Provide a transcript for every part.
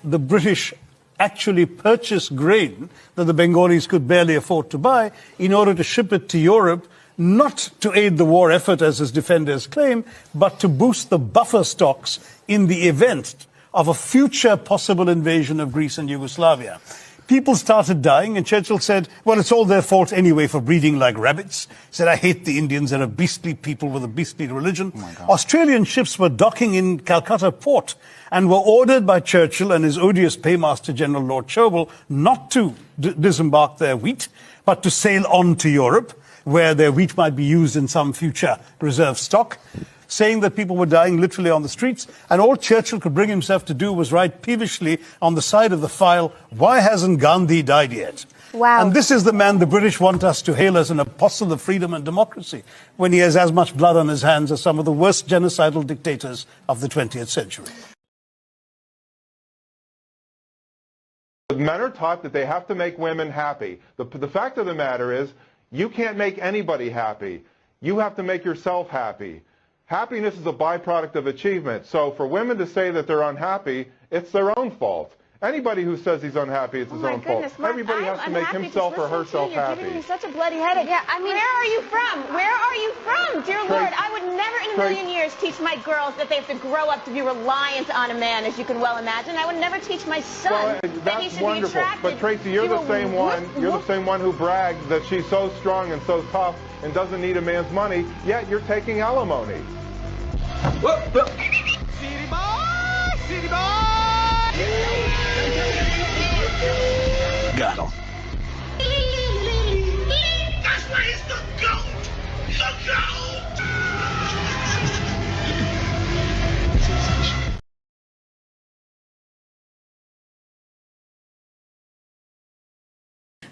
the British actually purchased grain that the Bengalis could barely afford to buy in order to ship it to Europe, not to aid the war effort, as his defenders claim, but to boost the buffer stocks in the event of a future possible invasion of Greece and Yugoslavia. People started dying, and Churchill said, well, it's all their fault anyway for breeding like rabbits. He said, I hate the Indians. They're a beastly people with a beastly religion. Australian ships were docking in Calcutta port and were ordered by Churchill and his odious paymaster, General Lord Chauvel, not to disembark their wheat, but to sail on to Europe, where their wheat might be used in some future reserve stock, saying that people were dying literally on the streets. And all Churchill could bring himself to do was write peevishly on the side of the file, why hasn't Gandhi died yet? Wow. And this is the man the British want us to hail as an apostle of freedom and democracy, when he has as much blood on his hands as some of the worst genocidal dictators of the 20th century. Men are taught that they have to make women happy. The fact of the matter is, you can't make anybody happy. You have to make yourself happy. Happiness is a byproduct of achievement. So for women to say that they're unhappy, it's their own fault. Anybody who says he's unhappy, it's his own fault. Everybody has to make himself or herself happy. You're giving me such a bloody headache. Yeah, I mean, where are you from? Where are you from? Dear Lord, I would never in a million years teach my girls that they have to grow up to be reliant on a man, as you can well imagine. I would never teach my son that he should be attracted. But Tracy, you're the same one. You're the same one who brags that she's so strong and so tough and doesn't need a man's money. Yet you're taking alimony. City boy, city boy. Got him. That's why he's the GOAT! The GOAT!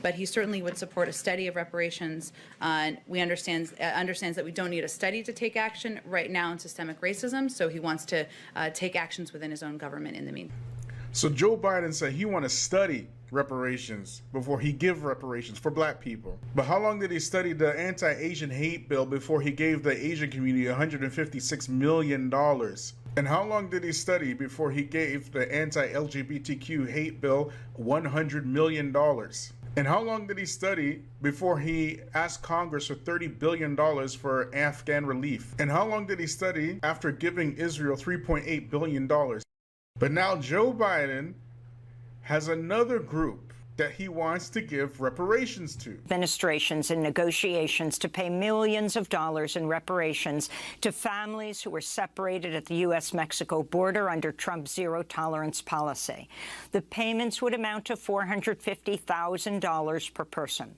But he certainly would support a study of reparations. We understands that we don't need a study to take action right now in systemic racism, so he wants to take actions within his own government in the meantime. So Joe Biden said he want to study reparations before he give reparations for black people. But how long did he study the anti-Asian hate bill before he gave the Asian community $156 million? And how long did he study before he gave the anti-LGBTQ hate bill $100 million? And how long did he study before he asked Congress for $30 billion for Afghan relief? And how long did he study after giving Israel $3.8 billion? But now Joe Biden has another group that he wants to give reparations to. Administrations and negotiations to pay millions of dollars in reparations to families who were separated at the U.S.-Mexico border under Trump's zero-tolerance policy. The payments would amount to $450,000 per person.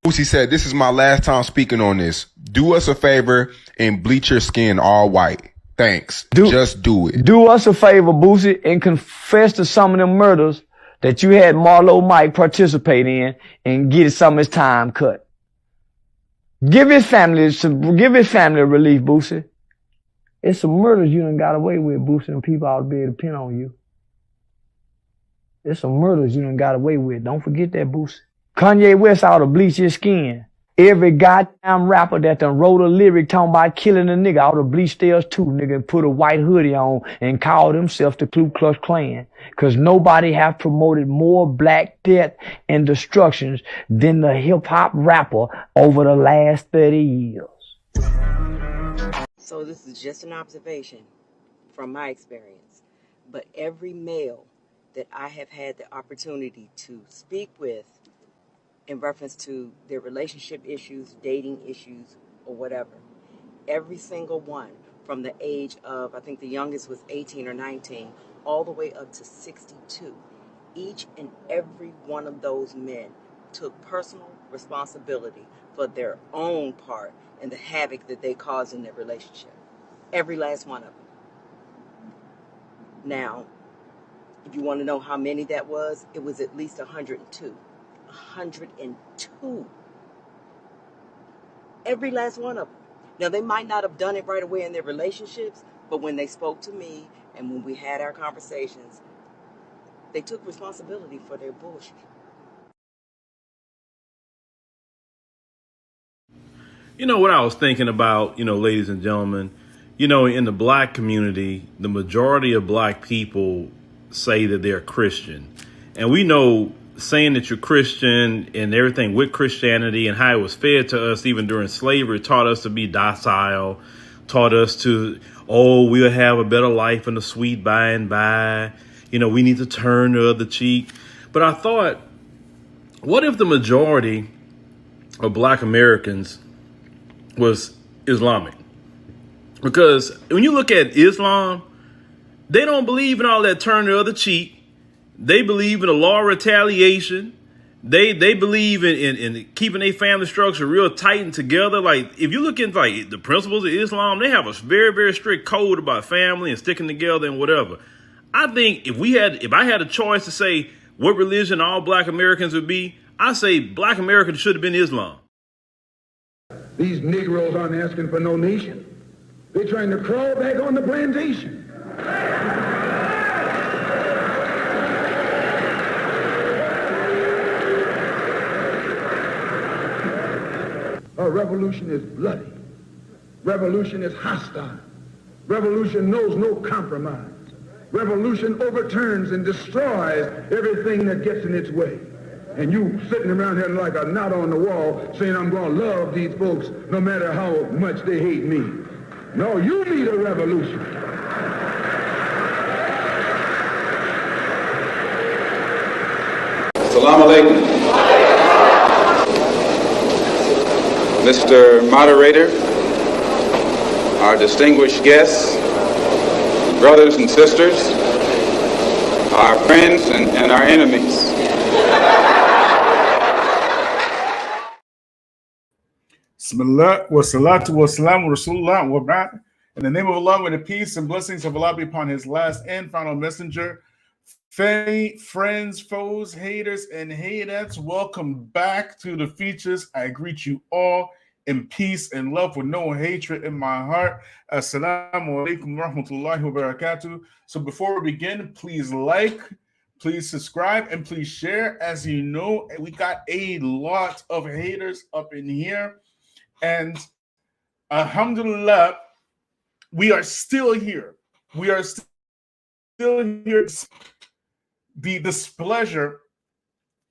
Boosie said, this is my last time speaking on this. Do us a favor and bleach your skin all white. Thanks. Just do it. Do us a favor, Boosie, and confess to some of them murders that you had Marlo Mike participate in and get some of his time cut. Give his family relief, Boosie. It's some murders you done got away with, Boosie, and people ought to be able to pin on you. It's some murders you done got away with. Don't forget that, Boosie. Kanye West ought to bleach his skin. Every goddamn rapper that done wrote a lyric talking about killing a nigga ought to bleach theirs too, nigga, and put a white hoodie on and call themselves the Ku Klux Klan. Cause nobody have promoted more black death and destructions than the hip hop rapper over the last 30 years. So this is just an observation from my experience. But every male that I have had the opportunity to speak with in reference to their relationship issues, dating issues, or whatever. Every single one, from the age of, I think the youngest was 18 or 19, all the way up to 62. Each and every one of those men took personal responsibility for their own part in the havoc that they caused in their relationship. Every last one of them. Now, if you want to know how many that was, it was at least 102. 102. Every last one of them. Now, they might not have done it right away in their relationships, but when they spoke to me and when we had our conversations, they took responsibility for their bullshit. You know what I was thinking about, ladies and gentlemen, in the black community, the majority of black people say that they're Christian. And we know saying that you're Christian and everything with Christianity and how it was fed to us even during slavery taught us to be docile, taught us to, oh, we'll have a better life in the sweet by and by. You know, we need to turn the other cheek. But I thought, what if the majority of Black Americans was Islamic? Because when you look at Islam, they don't believe in all that turn the other cheek. They believe in the law of retaliation. They believe in keeping their family structure real tight and together. Like, if you look into like the principles of Islam, they have a very, very strict code about family and sticking together and whatever. I think if I had a choice to say what religion all Black Americans would be, I say Black Americans should have been Islam. These Negroes aren't asking for no nation. They're trying to crawl back on the plantation. A revolution is bloody. Revolution is hostile. Revolution knows no compromise. Revolution overturns and destroys everything that gets in its way. And you sitting around here like a knot on the wall saying, I'm going to love these folks no matter how much they hate me. No, you need a revolution. Salaam Alaikum. Mr. Moderator, our distinguished guests, brothers and sisters, our friends and our enemies. Bismillah wa salatu wa salam wa rasulullah wa ba'd. In the name of Allah, may the peace and blessings of Allah be upon his last and final messenger. Family, friends, foes, haters, and hatettes, welcome back to the Feachaz. I greet you all in peace and love with no hatred in my heart. Assalamu alaikum wa rahmatullahi wa barakatuh. So before we begin, please like, please subscribe, and please share. As you know, we got a lot of haters up in here. And alhamdulillah, we are still here. We are still here. The displeasure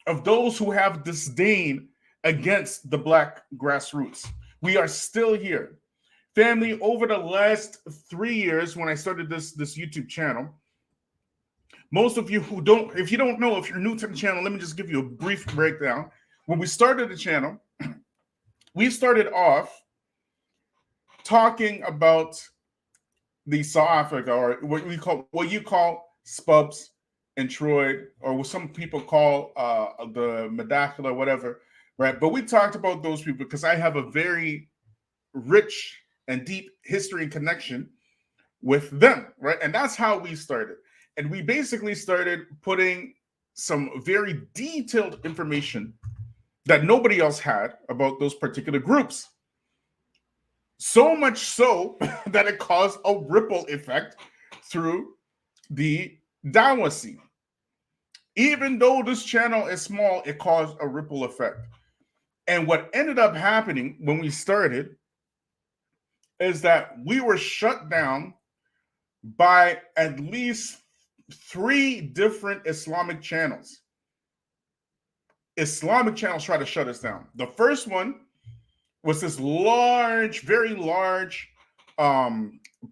of those who have disdain against the Black Grassroots. We are still here. Family, over the last 3 years when I started this YouTube channel, most of you who don't, if you don't know, if you're new to the channel, let me just give you a brief breakdown. When we started the channel, we started off talking about the South Africa, or what you call Spubs and Troy, or what some people call the Madakhla, whatever, right? But we talked about those people because I have a very rich and deep history and connection with them, right? And that's how we started. And we basically started putting some very detailed information that nobody else had about those particular groups. So much so that it caused a ripple effect through the Dawah scene. Even though this channel is small, it caused a ripple effect. And what ended up happening when we started is that we were shut down by at least 3 different Islamic channels. Islamic channels tried to shut us down. The first one was this large, very large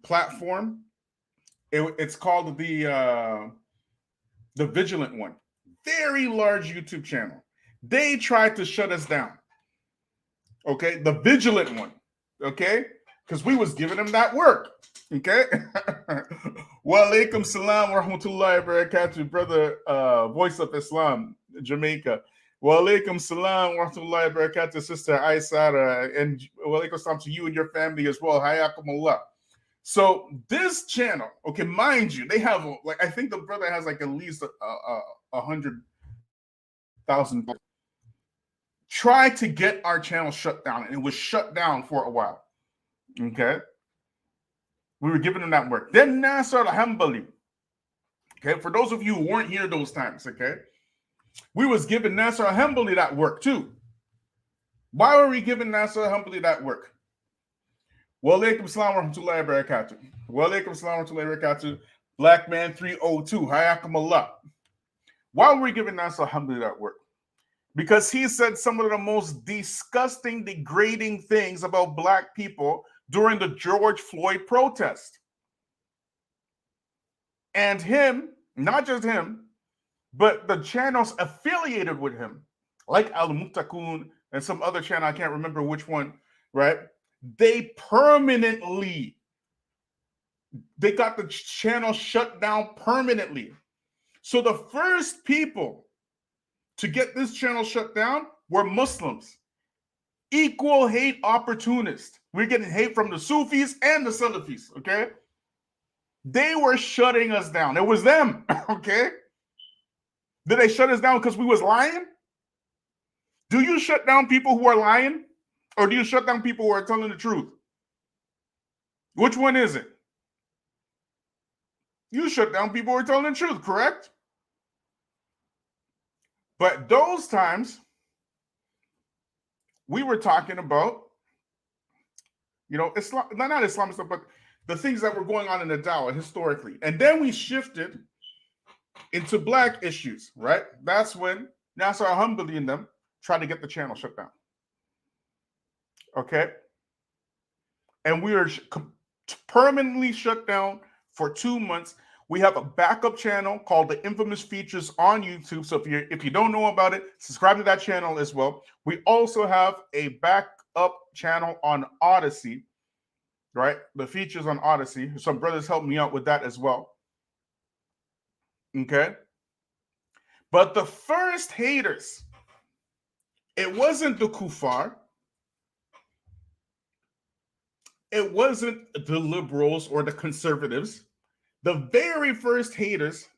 platform. It's called the Vigilant one. Very large YouTube channel. They tried to shut us down. Okay, the Vigilant one. Okay, because we was giving them that work. Okay. Wa alaikum salam wa rahmatullahi wa barakatuh, brother, Voice of Islam, Jamaica. Wa alaikum salam wa rahmatullahi wa barakatuh, sister Aisara, and wa alaikum salam to you and your family as well. Hayakumullah. So this channel, okay, mind you, they have like, I think the brother has like at least 100,000. Try to get our channel shut down, and it was shut down for a while. Okay, we were giving them that work. Then Nasser al-Hanbali. Okay, for those of you who weren't here those times, okay, we was giving Nasser al-Hanbali that work too. Why were we giving Nasser al-Hanbali that work? Wa alaikum salam wa rahmatullahi wa barakatuh. Wa alaikum salam wa rahmatullahi wa barakatuh. Black Man 302, Hayakum Allah. Why were we giving Nasser Alhamdulillah that work? Because he said some of the most disgusting, degrading things about black people during the George Floyd protest. And him, not just him, but the channels affiliated with him, like Al Muftakun and some other channel, I can't remember which one, right? They got the channel shut down permanently. So the first people to get this channel shut down were Muslims. Equal hate opportunists. We're getting hate from the Sufis and the Salafis, okay? They were shutting us down. It was them, okay? Did they shut us down because we was lying? Do you shut down people who are lying? Or do you shut down people who are telling the truth? Which one is it? You shut down people who are telling the truth, correct? But those times, we were talking about, Islam, not Islamic stuff, but the things that were going on in the Dawah historically. And then we shifted into black issues, right? That's when Nasser Alhamdulillah and them tried to get the channel shut down. Okay? And we are permanently shut down for 2 months. We have a backup channel called the Infamous Feachaz on YouTube. So if you don't know about it, subscribe to that channel as well. We also have a backup channel on Odyssey, right? The Feachaz on Odyssey. Some brothers helped me out with that as well. Okay? But the first haters, it wasn't the kuffar. It wasn't the liberals or the conservatives. The very first haters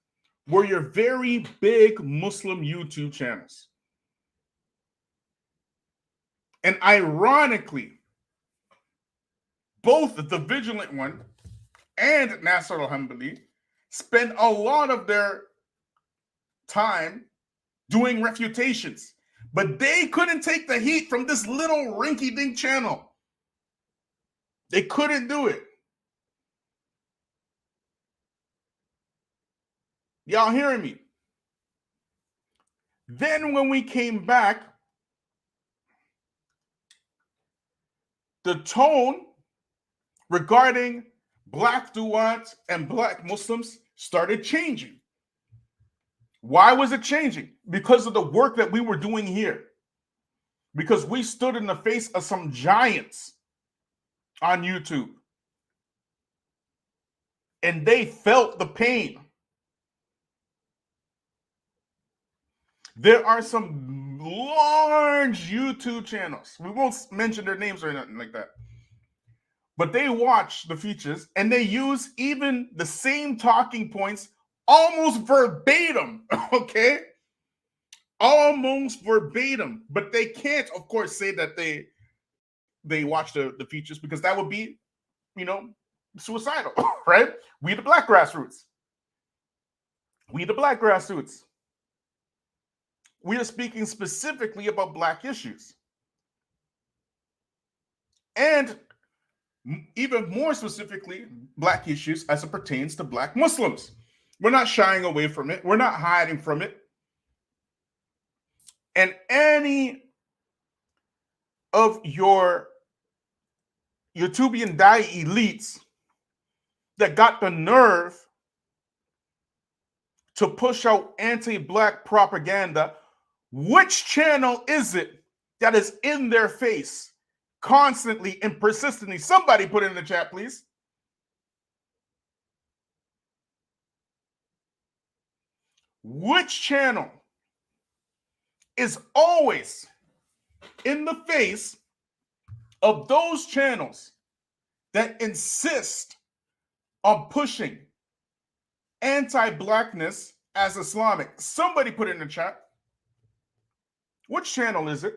were your very big Muslim YouTube channels. And ironically, both the Vigilant one and Nasser Alhamdulillah spend a lot of their time doing refutations. But they couldn't take the heat from this little rinky-dink channel. They couldn't do it. Y'all hearing me? Then when we came back, the tone regarding black du'at and black Muslims started changing. Why was it changing? Because of the work that we were doing here. Because we stood in the face of some giants on YouTube. And they felt the pain. There are some large YouTube channels. We won't mention their names or nothing like that. But they watch the Feachaz and they use even the same talking points almost verbatim, okay? Almost verbatim. But they can't, of course, say that they watch the Feachaz because that would be, suicidal, right? We the Black Grassroots. We the Black Grassroots. We are speaking specifically about black issues. And even more specifically, black issues as it pertains to black Muslims. We're not shying away from it. We're not hiding from it. And any of your YouTubian Dai elites that got the nerve to push out anti-black propaganda, which channel is it that is in their face constantly and persistently? Somebody put it in the chat, please. Which channel is always in the face of those channels that insist on pushing anti-blackness as Islamic? Somebody put it in the chat. Which channel is it?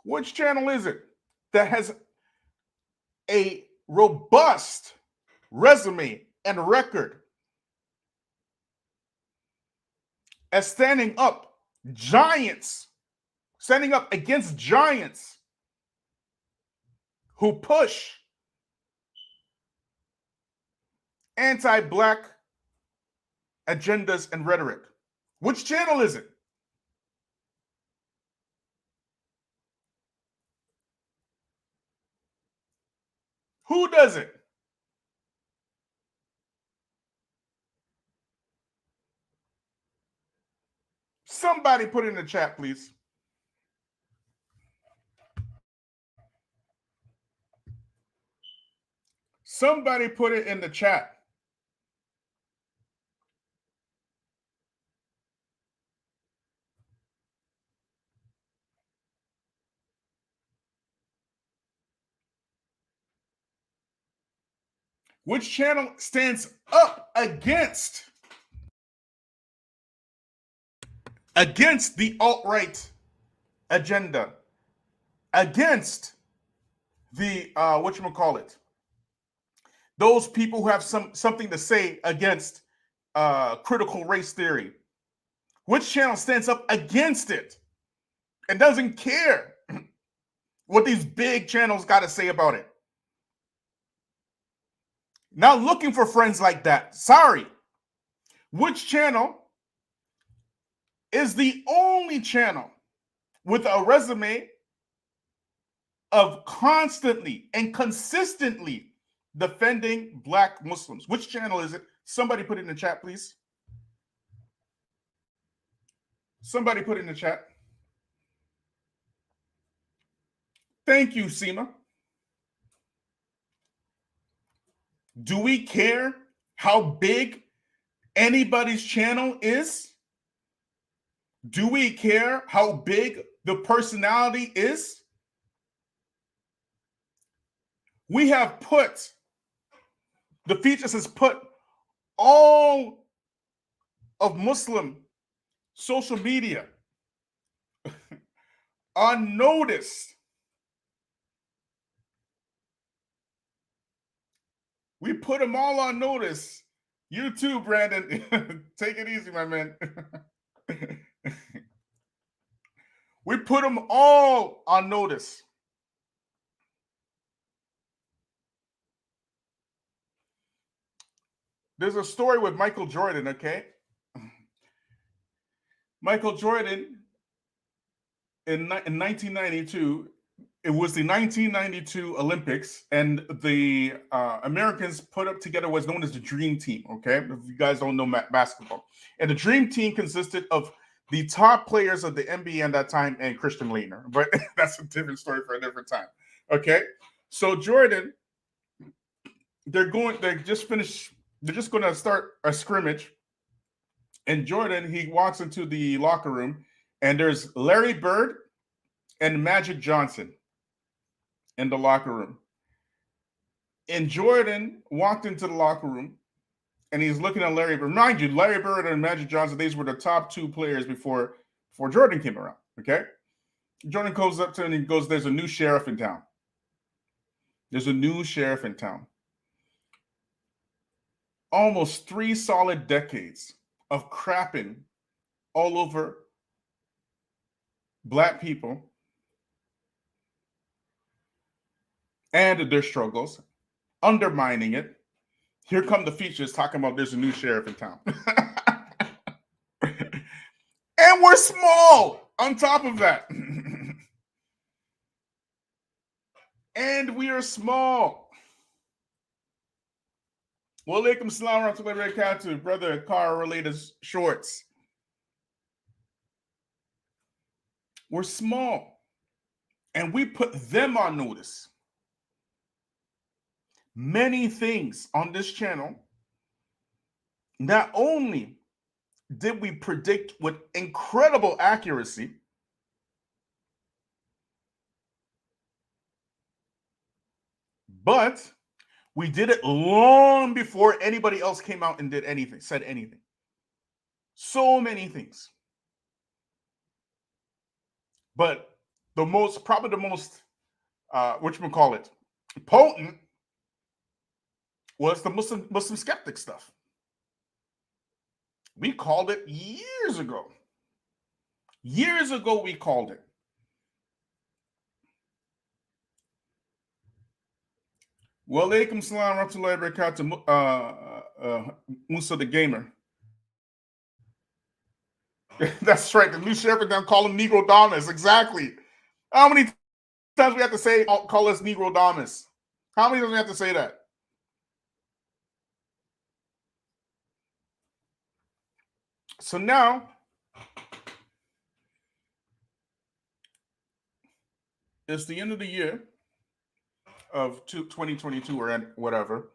Which channel is it that has a robust resume and record as standing up giants, standing up against giants who push anti-black agendas and rhetoric. Which channel is it? Who does it? Somebody put it in the chat, please. Somebody put it in the chat. Which channel stands up against the alt-right agenda, against the whatchamacallit, those people who have something to say against critical race theory? Which channel stands up against it and doesn't care what these big channels got to say about it? Not looking for friends like that. Sorry. Which channel is the only channel with a resume of constantly and consistently defending black Muslims? Which channel is it? Somebody put it in the chat, please. Somebody put it in the chat. Thank you, Seema. Do we care how big anybody's channel is? Do we care how big the personality is? We have put, the Feachaz has put all of Muslim social media on notice. We put them all on notice. You too, Brandon. Take it easy, my man. We put them all on notice. There's a story with Michael Jordan, okay? Michael Jordan, in 1992, it was the 1992 Olympics, and the Americans put up together what's known as the Dream Team, okay? If you guys don't know basketball. And the Dream Team consisted of the top players of the NBA at that time and Christian Laettner. But that's a different story for a different time, okay? So Jordan, they're just going to start a scrimmage. And Jordan, he walks into the locker room, and there's Larry Bird and Magic Johnson in the locker room. And Jordan walked into the locker room, and he's looking at Larry Bird. Mind you, Larry Bird and Magic Johnson, these were the top two players before Jordan came around, okay? Jordan goes up to him and he goes, there's a new sheriff in town. There's a new sheriff in town. Almost 3 solid decades of crapping all over black people and their struggles, undermining it. Here come the Feachaz talking about there's a new sheriff in town. And we're small on top of that. And we are small. Wa alaikum salam wa rahmatullahi wa barakatuh, brother car related shorts. We're small. And we put them on notice. Many things on this channel, not only did we predict with incredible accuracy, but we did it long before anybody else came out and did anything, said anything. So many things. But probably the most, potent was the Muslim skeptic stuff. We called it years ago. Years ago, we called it. Well, alaikum salam rahmatullahi barakatuh, Musa the Gamer. That's right. The new sheriff down call him Negro Damas. Exactly. How many times we have to say, call us Negro Damas? How many times we have to say that? So now, it's the end of the year of 2022 or whatever.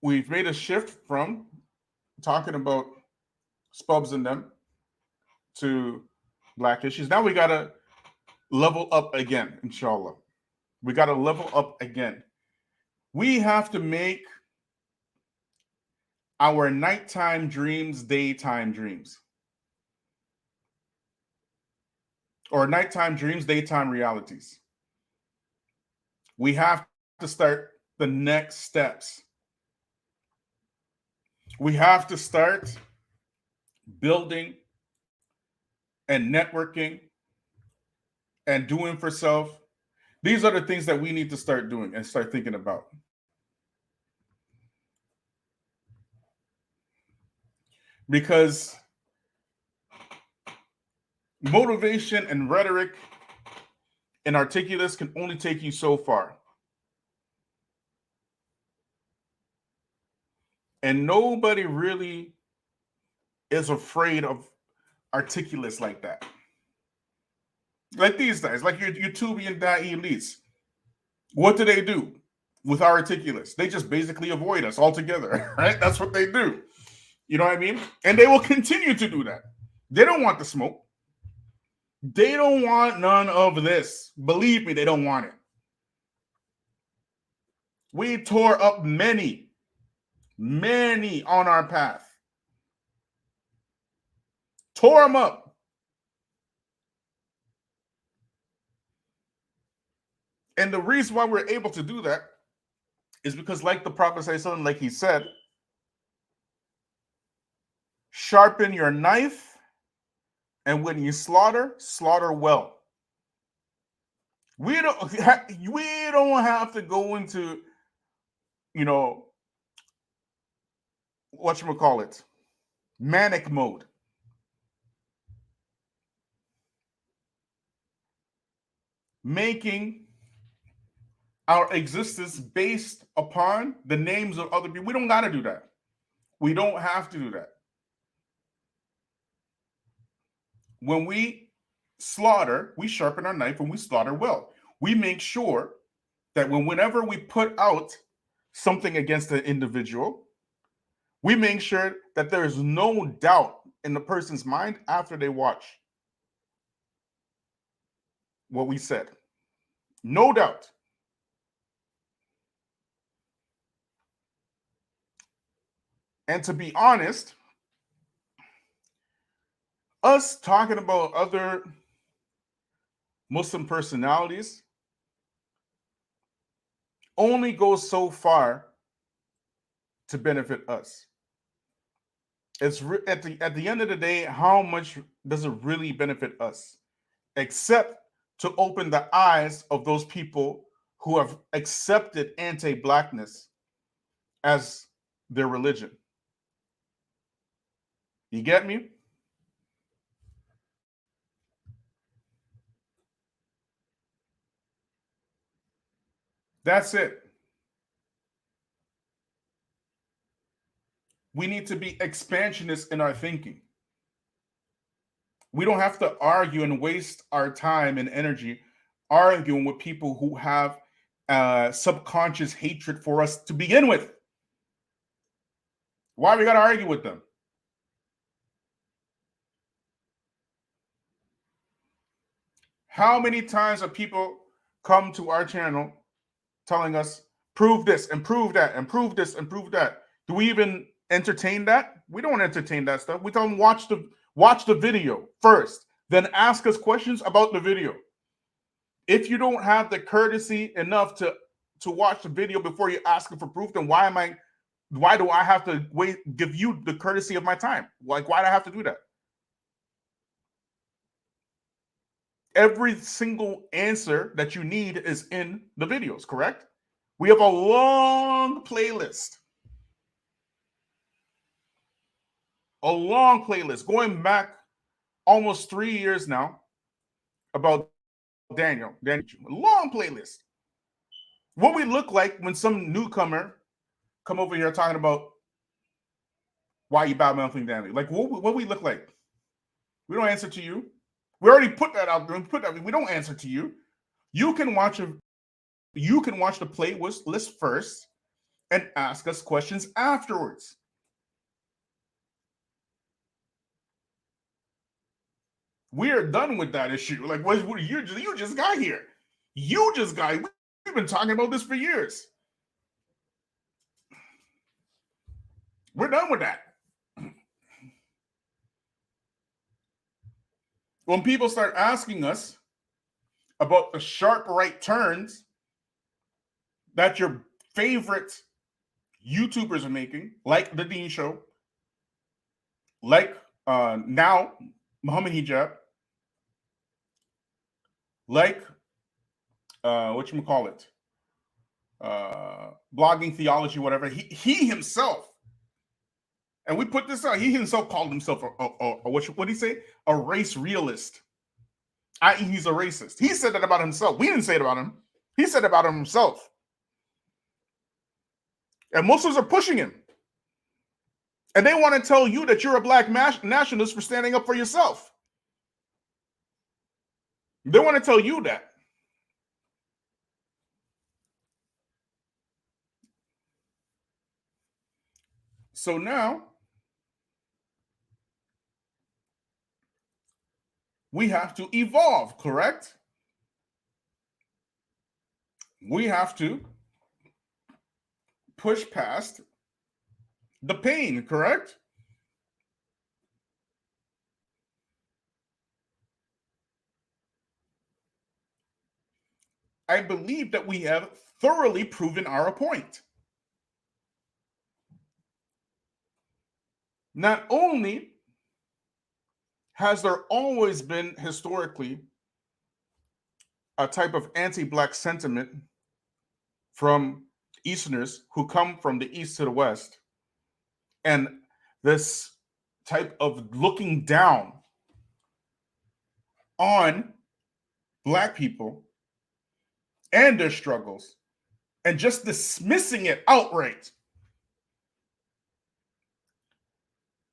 We've made a shift from talking about spubs and them to black issues. Now we got to level up again, inshallah. We got to level up again. We have to make our nighttime dreams daytime dreams. Or nighttime dreams, daytime realities. We have to start the next steps. We have to start building and networking and doing for self. These are the things that we need to start doing and start thinking about. Because motivation and rhetoric and articulate can only take you so far. And nobody really is afraid of articulates like that. Like these guys, like your Tubi and Da'i elites. What do with our articulates? They just basically avoid us altogether, right? That's what they do. You know what I mean? And they will continue to do that. They don't want the smoke. They don't want none of this. Believe me, they don't want it. We tore up many on our path. Tore them up. And the reason why we're able to do that is because, like the Prophet ﷺ, like he said, sharpen your knife, and when you slaughter, slaughter well. We don't have to go into, whatchamacallit, manic mode. Making our existence based upon the names of other people. We don't got to do that. We don't have to do that. When we slaughter, we sharpen our knife and we slaughter well. We make sure that whenever we put out something against an individual, we make sure that there is no doubt in the person's mind after they watch what we said. No doubt. And to be honest, us talking about other Muslim personalities only goes so far to benefit us. It's at the end of the day, how much does it really benefit us? Except to open the eyes of those people who have accepted anti-blackness as their religion. You get me? That's it. We need to be expansionists in our thinking. We don't have to argue and waste our time and energy arguing with people who have subconscious hatred for us to begin with. Why we got to argue with them? How many times have people come to our channel telling us, prove this and prove that and prove this and prove that? Do we even entertain that? We don't entertain that stuff. We tell them watch the video first, then ask us questions about the video. If you don't have the courtesy enough to watch the video before you ask for proof, then why am I Why do I have to give you the courtesy of my time? Like, why do I have to do that? Every single answer that you need is in the videos, correct? We have a long playlist. A long playlist going back almost 3 years now about Daniel. A long playlist. What we look like when some newcomer come over here talking about why you bad mouthing Daniel. Like, what we look like? We don't answer to you. We already put that out there. We don't answer to you. You can watch the playlist first and ask us questions afterwards. We are done with that issue. Like, what you just got here. You just got. We've been talking about this for years. We're done with that. When people start asking us about the sharp right turns that your favorite YouTubers are making, like The Dean Show, like now Muhammad Hijab, like whatchamacallit, blogging theology, whatever, he himself, and we put this out, he himself called himself what did he say? A race realist. I.e., he's a racist. He said that about himself. We didn't say it about him. He said it about himself. And Muslims are pushing him. And they want to tell you that you're a black nationalist for standing up for yourself. They want to tell you that. So now, we have to evolve, correct? We have to push past the pain, correct? I believe that we have thoroughly proven our point. Not only has there always been historically a type of anti-black sentiment from Easterners who come from the East to the West, and this type of looking down on black people and their struggles and just dismissing it outright.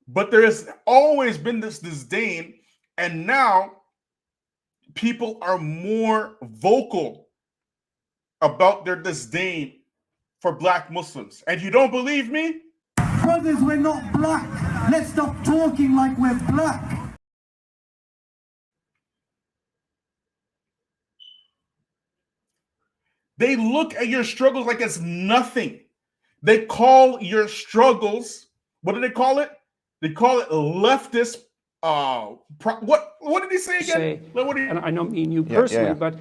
But there has always been this disdain, and now people are more vocal about their disdain for black Muslims. And you don't believe me? Brothers, we're not black. Let's stop talking like we're black. They look at your struggles like it's nothing. They call your struggles, what do they call it? They call it leftist. What did he say again? And I don't mean you personally, but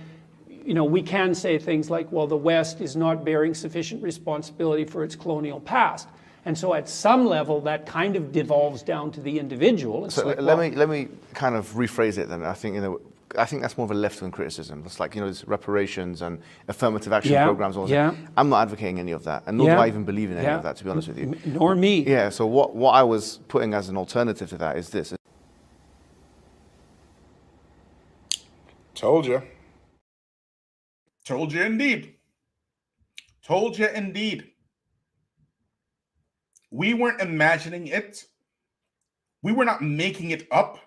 you know, we can say things like, well, the West is not bearing sufficient responsibility for its colonial past. And so at some level, that kind of devolves down to the individual. It's so like, let me kind of rephrase it then. I think that's more of a left-wing criticism. It's like, there's reparations and affirmative action programs. I'm not advocating any of that, and nor do I even believe in any of that, to be honest with you. Nor me. Yeah, so what I was putting as an alternative to that is this. Told you. Told you indeed. Told you indeed. We weren't imagining it. We were not making it up.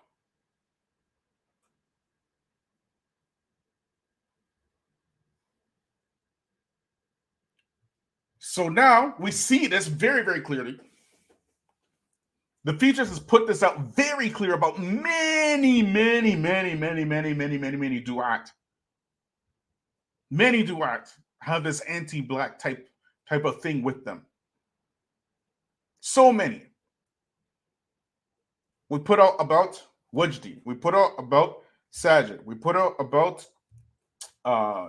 So now we see this very, very clearly. The Feachaz has put this out very clear about many duat. Many duat have this anti-black type of thing with them. So many. We put out about Wajdi. We put out about Sajid. We put out about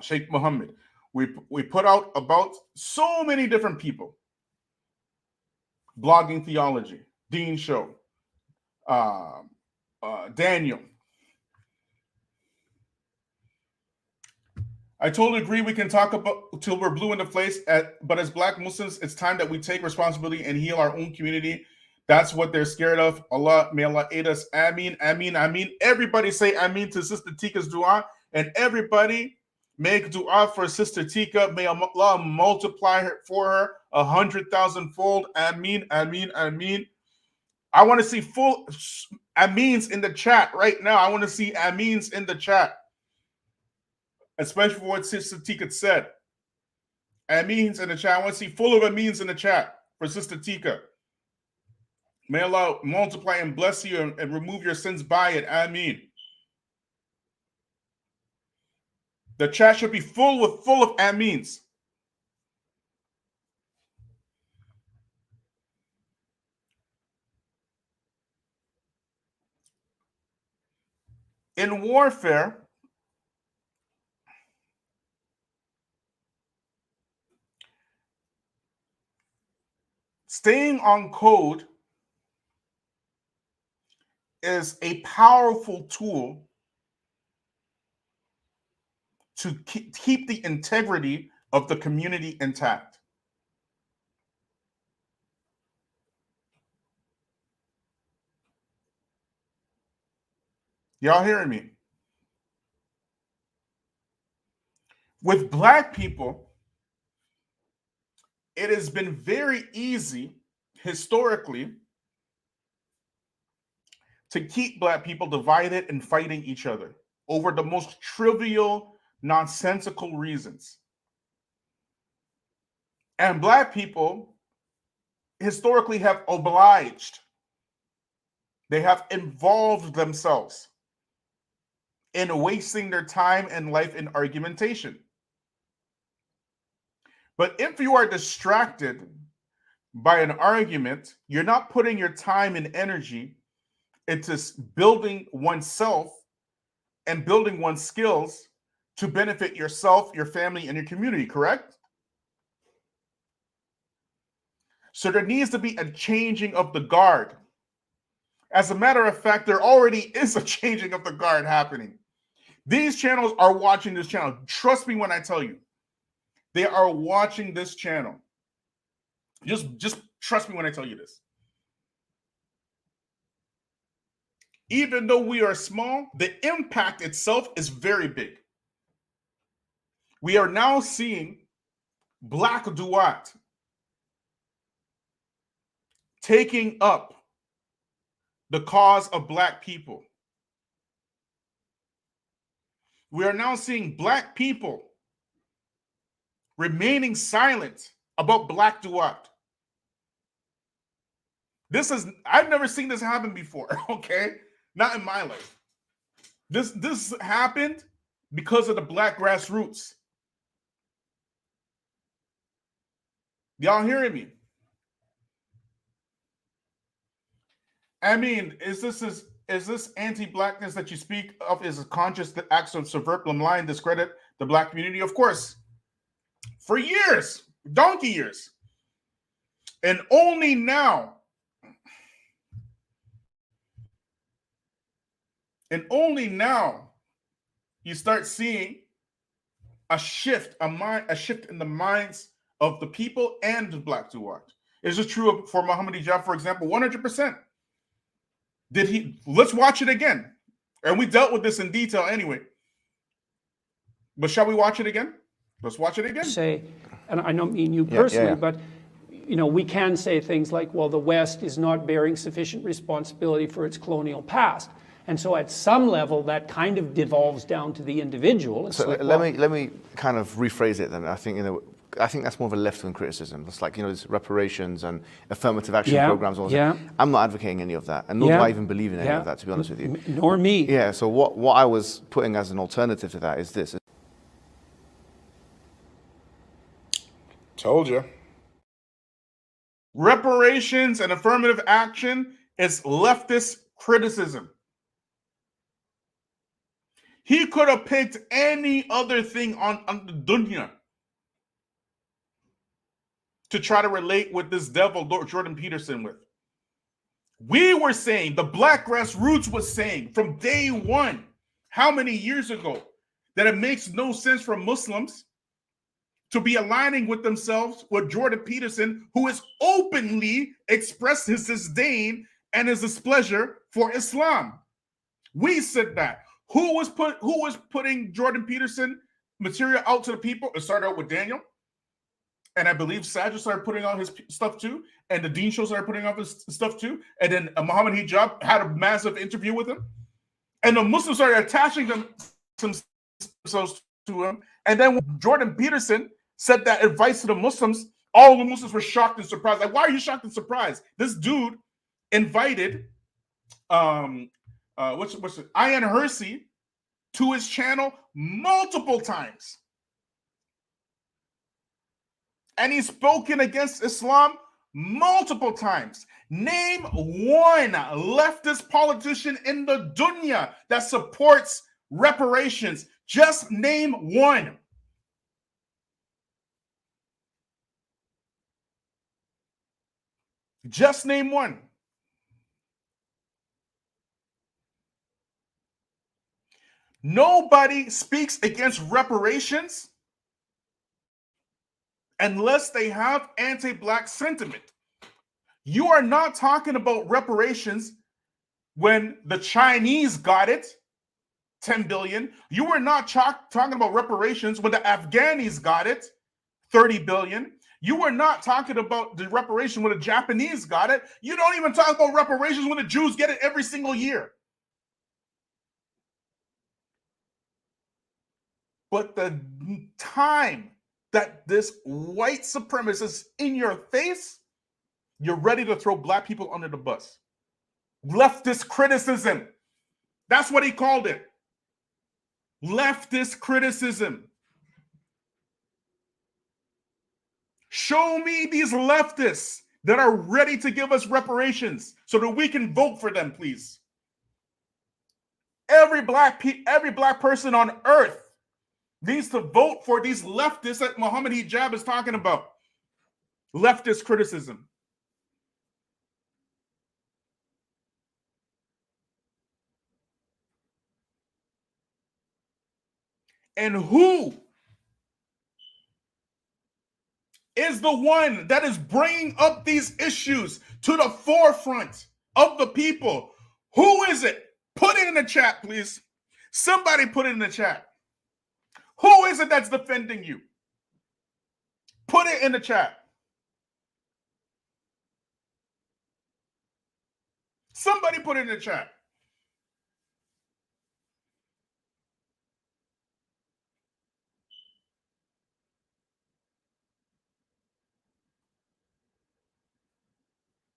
Sheikh Muhammad. We put out about so many different people. Blogging Theology, Dean Show, Daniel. I totally agree. We can talk about till we're blue in the face, but as Black Muslims, it's time that we take responsibility and heal our own community. That's what they're scared of. Allah, may Allah aid us. Ameen, ameen, ameen. Everybody say ameen to Sister Tika's dua, and everybody make dua for Sister Tika. May Allah multiply her for her 100,000-fold. Ameen, ameen, ameen. I want to see full ameens in the chat right now. I want to see ameens in the chat, especially for what Sister Tika said. Ameens in the chat. I want to see full of ameens in the chat for Sister Tika. May Allah multiply and bless you and remove your sins by it. Ameen. The chat should be full of ameens. In warfare, staying on code is a powerful tool to keep the integrity of the community intact. Y'all hearing me? With Black people, it has been very easy historically to keep Black people divided and fighting each other over the most trivial, nonsensical reasons. And Black people historically have obliged, they have involved themselves in wasting their time and life in argumentation. But if you are distracted by an argument, you're not putting your time and energy into building oneself and building one's skills to benefit yourself, your family, and your community, correct? So there needs to be a changing of the guard. As a matter of fact, there already is a changing of the guard happening. These channels are watching this channel. Trust me when I tell you. They are watching this channel. Just trust me when I tell you this. Even though we are small, the impact itself is very big. We are now seeing Black Duat taking up the cause of Black people. We are now seeing Black people remaining silent about Black Duat. I've never seen this happen before, okay? Not in my life. This happened because of the Black Grassroots. Y'all hearing me? I mean, is this anti-Blackness that you speak of is a conscious acts of subvert, lie, and discredit the Black community? Of course. For years, donkey years. And only now, you start seeing a shift in the minds of the people and the Black Duat. Is this true for Muhammad Hijab, for example? 100%. Let's watch it again. And we dealt with this in detail anyway. But shall we watch it again? Let's watch it again. Say, and I don't mean you personally, but we can say things like, well, the West is not bearing sufficient responsibility for its colonial past. And so at some level, that kind of devolves down to the individual. It's so like, let me kind of rephrase it then. I think that's more of a left-wing criticism. It's like, there's reparations and affirmative action programs. I'm not advocating any of that, and nor do I even believe in any of that, to be honest with you. Nor me. Yeah, so what I was putting as an alternative to that is this. Told you. Reparations and affirmative action is leftist criticism. He could have picked any other thing on the dunya to try to relate with this devil Jordan Peterson with. We were saying, the Black Grassroots was saying from day one, how many years ago, that it makes no sense for Muslims to be aligning with themselves with Jordan Peterson, who has openly expressed his disdain and his displeasure for Islam. We said that. Who was putting Jordan Peterson material out to the people? It started out with Daniel. And I believe Sajid started putting out his stuff too. And the Dean Show started putting out his stuff too. And then Muhammad Hijab had a massive interview with him. And the Muslims started attaching themselves to him. And then when Jordan Peterson said that advice to the Muslims, all the Muslims were shocked and surprised. Like, why are you shocked and surprised? This dude invited Ayan Hersey to his channel multiple times. And he's spoken against Islam multiple times. Name one leftist politician in the dunya that supports reparations. Just name one. Just name one. Nobody speaks against reparations unless they have anti-black sentiment. You are not talking about reparations when the Chinese got it, 10 billion. You are not talking about reparations when the Afghanis got it, 30 billion. You are not talking about the reparation when the Japanese got it. You don't even talk about reparations when the Jews get it every single year. But the time that this white supremacist is in your face, you're ready to throw black people under the bus. Leftist criticism. That's what he called it. Leftist criticism. Show me these leftists that are ready to give us reparations so that we can vote for them, please. Every black person on earth needs to vote for these leftists that Muhammad Hijab is talking about. Leftist criticism. And who is the one that is bringing up these issues to the forefront of the people? Who is it? Put it in the chat, please. Somebody put it in the chat. Who is it that's defending you? Put it in the chat. Somebody put it in the chat.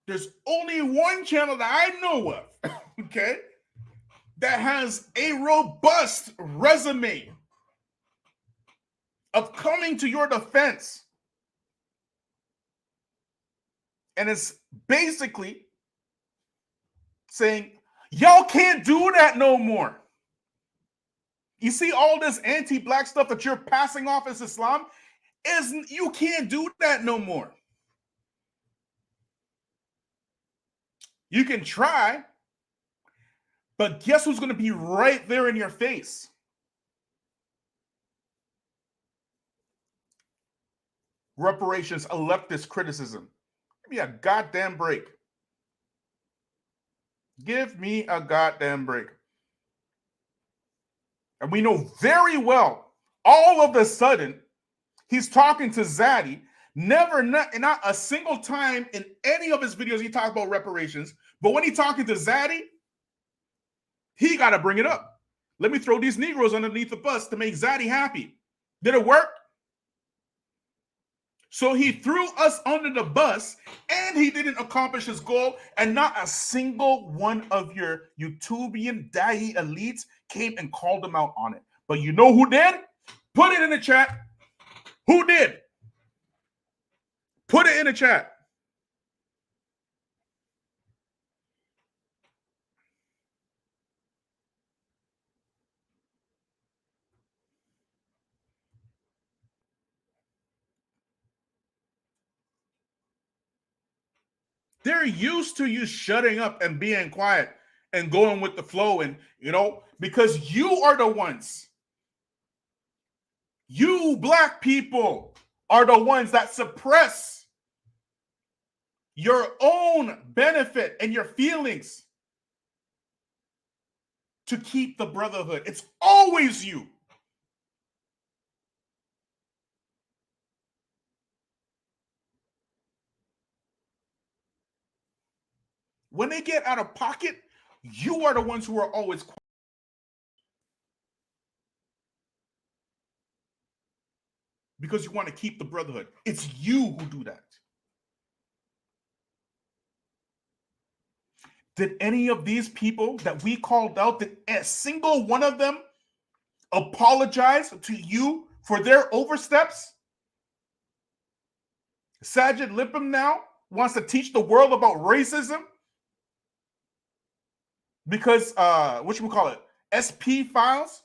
There's only one channel that I know of, okay, that has a robust resume of coming to your defense. And it's basically saying, y'all can't do that no more. You see all this anti-black stuff that you're passing off as Islam? You can't do that no more. You can try, but guess who's going to be right there in your face? Reparations, a leftist criticism. Give me a goddamn break. Give me a goddamn break. And we know very well, all of a sudden, he's talking to Zaddy. Not a single time in any of his videos he talks about reparations. But when he's talking to Zaddy, he got to bring it up. Let me throw these Negroes underneath the bus to make Zaddy happy. Did it work? So he threw us under the bus and he didn't accomplish his goal. And not a single one of your YouTubian Dahi elites came and called him out on it. But you know who did? Put it in the chat. Who did? Put it in the chat. They're used to you shutting up and being quiet and going with the flow, and because you are the ones. You black people are the ones that suppress your own benefit and your feelings to keep the brotherhood. It's always you. When they get out of pocket, you are the ones who are always quiet. Because you want to keep the brotherhood. It's you who do that. Did any of these people that we called out, did a single one of them apologize to you for their oversteps? Sajid Lippum now wants to teach the world about racism because, SP files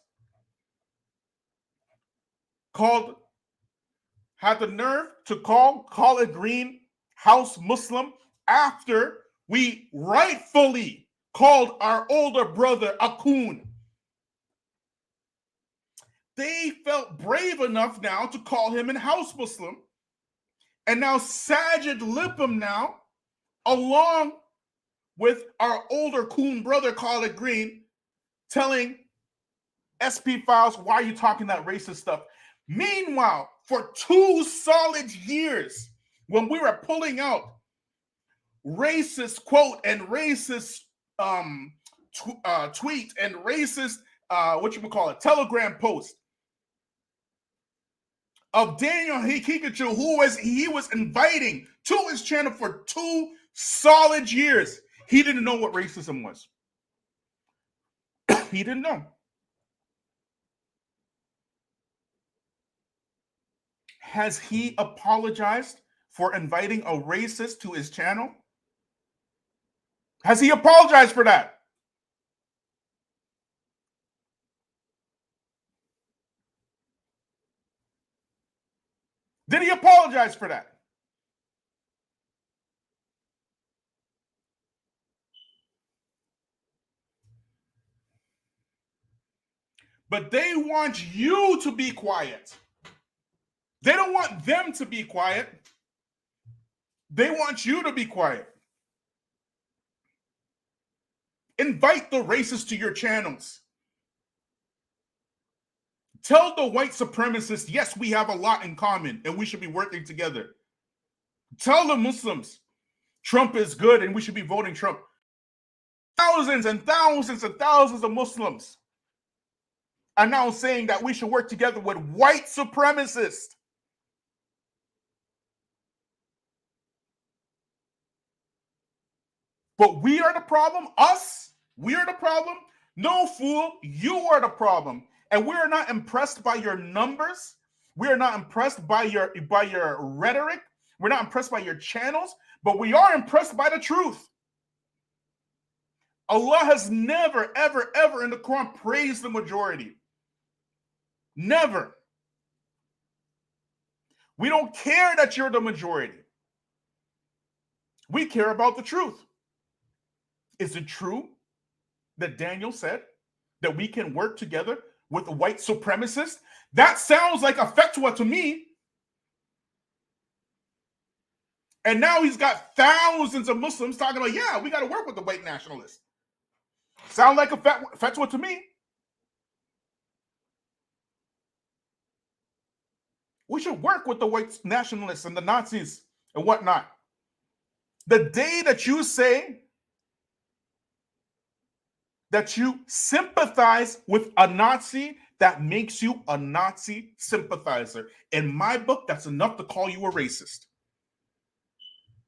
had the nerve to call it Green House Muslim after we rightfully called our older brother a coon. They felt brave enough now to call him a House Muslim. And now Sajid Lippum now, along with our older coon brother Khalid Green, telling SP Files, why are you talking that racist stuff? Meanwhile, for 2 solid years, when we were pulling out racist quote and racist tweet and racist Telegram post of Daniel Hikikachu, he was inviting to his channel for 2 solid years. He didn't know what racism was. He didn't know. Has he apologized for inviting a racist to his channel? Has he apologized for that? Did he apologize for that? But they want you to be quiet. They don't want them to be quiet. They want you to be quiet. Invite the racists to your channels. Tell the white supremacists, yes, we have a lot in common and we should be working together. Tell the Muslims, Trump is good and we should be voting Trump. Thousands and thousands and thousands of Muslims are now saying that we should work together with white supremacists. But we are the problem? Us? We are the problem? No, fool, you are the problem. And we are not impressed by your numbers. We are not impressed by your rhetoric. We're not impressed by your channels, but we are impressed by the truth. Allah has never, ever, ever in the Quran praised the majority. Never. We don't care that you're the majority. We care about the truth. Is it true that Daniel said that we can work together with a white supremacist? That sounds like a fatwa to me. And now he's got thousands of Muslims talking about, yeah, we got to work with the white nationalists. Sound like a fatwa to me. We should work with the white nationalists and the Nazis and whatnot. The day that you say that you sympathize with a Nazi, that makes you a Nazi sympathizer. In my book, that's enough to call you a racist.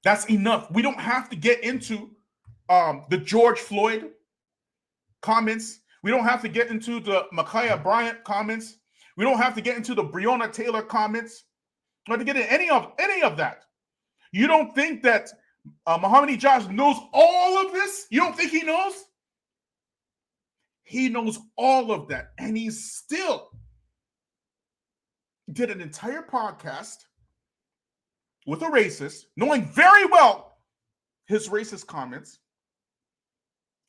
That's enough. We don't have to get into the George Floyd comments. We don't have to get into the Ma'Khia Bryant comments. We don't have to get into the Breonna Taylor comments. We don't have to get into any of that. You don't think that Muhammad Ijaz knows all of this? You don't think he knows? He knows all of that, and he still did an entire podcast with a racist, knowing very well his racist comments,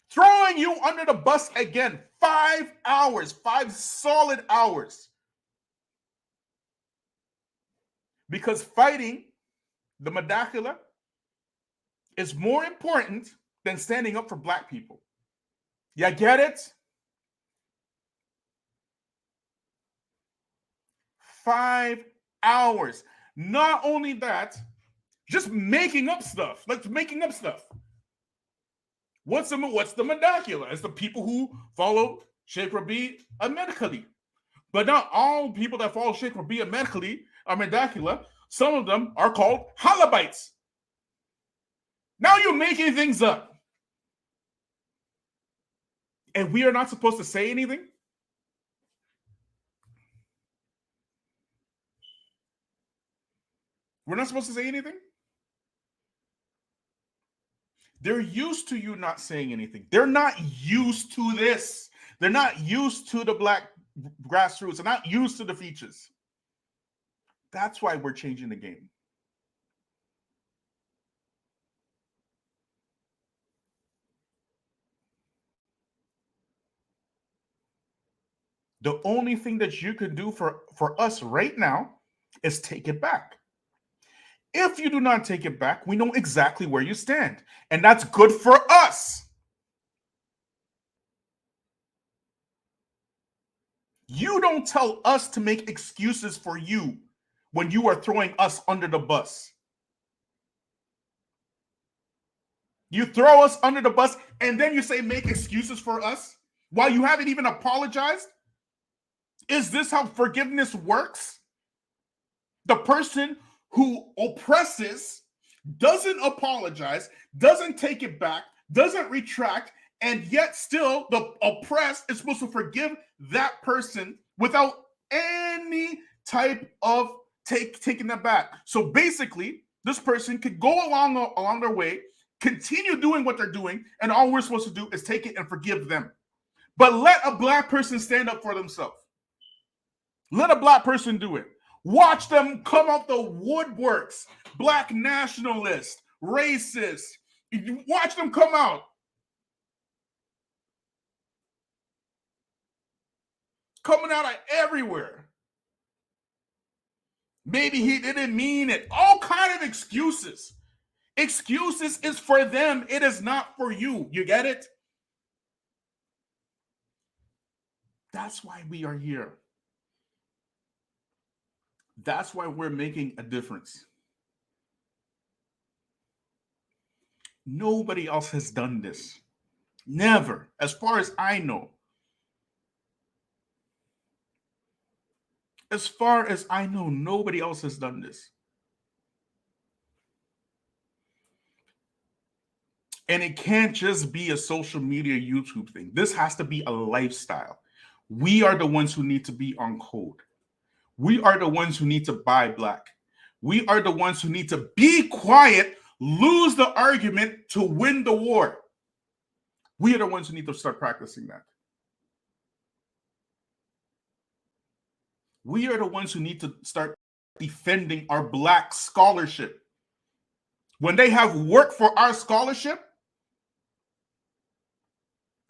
throwing you under the bus again. 5 hours, 5 solid hours. Because fighting the Madakila is more important than standing up for black people. You get it? 5 hours. Not only that, just making up stuff. Like making up stuff. What's the Madakila? It's the people who follow Sheikh Rabi medically. But not all people that follow Sheikh Rabi medically are Madakila. Some of them are called Halabites. Now you're making things up. And we are not supposed to say anything? We're not supposed to say anything? They're used to you not saying anything. They're not used to this. They're not used to the black grassroots. They're not used to the Feachaz. That's why we're changing the game. The only thing that you can do for us right now is take it back. If you do not take it back, we know exactly where you stand. And that's good for us. You don't tell us to make excuses for you when you are throwing us under the bus. You throw us under the bus and then you say make excuses for us while you haven't even apologized? Is this how forgiveness works? The person who oppresses doesn't apologize, doesn't take it back, doesn't retract, and yet still the oppressed is supposed to forgive that person without any type of taking that back. So basically, this person could go along their way, continue doing what they're doing, and all we're supposed to do is take it and forgive them. But let a black person stand up for themselves. Let a black person do it. Watch them come out the woodworks. Black nationalists, racists. Watch them come out. Coming out of everywhere. Maybe he didn't mean it. All kind of excuses. Excuses is for them. It is not for you. You get it? That's why we are here. That's why we're making a difference. Nobody else has done this. Never, as far as I know. As far as I know, nobody else has done this. And it can't just be a social media YouTube thing. This has to be a lifestyle. We are the ones who need to be on code. We are the ones who need to buy black. We are the ones who need to be quiet, lose the argument to win the war. We are the ones who need to start practicing that. We are the ones who need to start defending our black scholarship. When they have worked for our scholarship,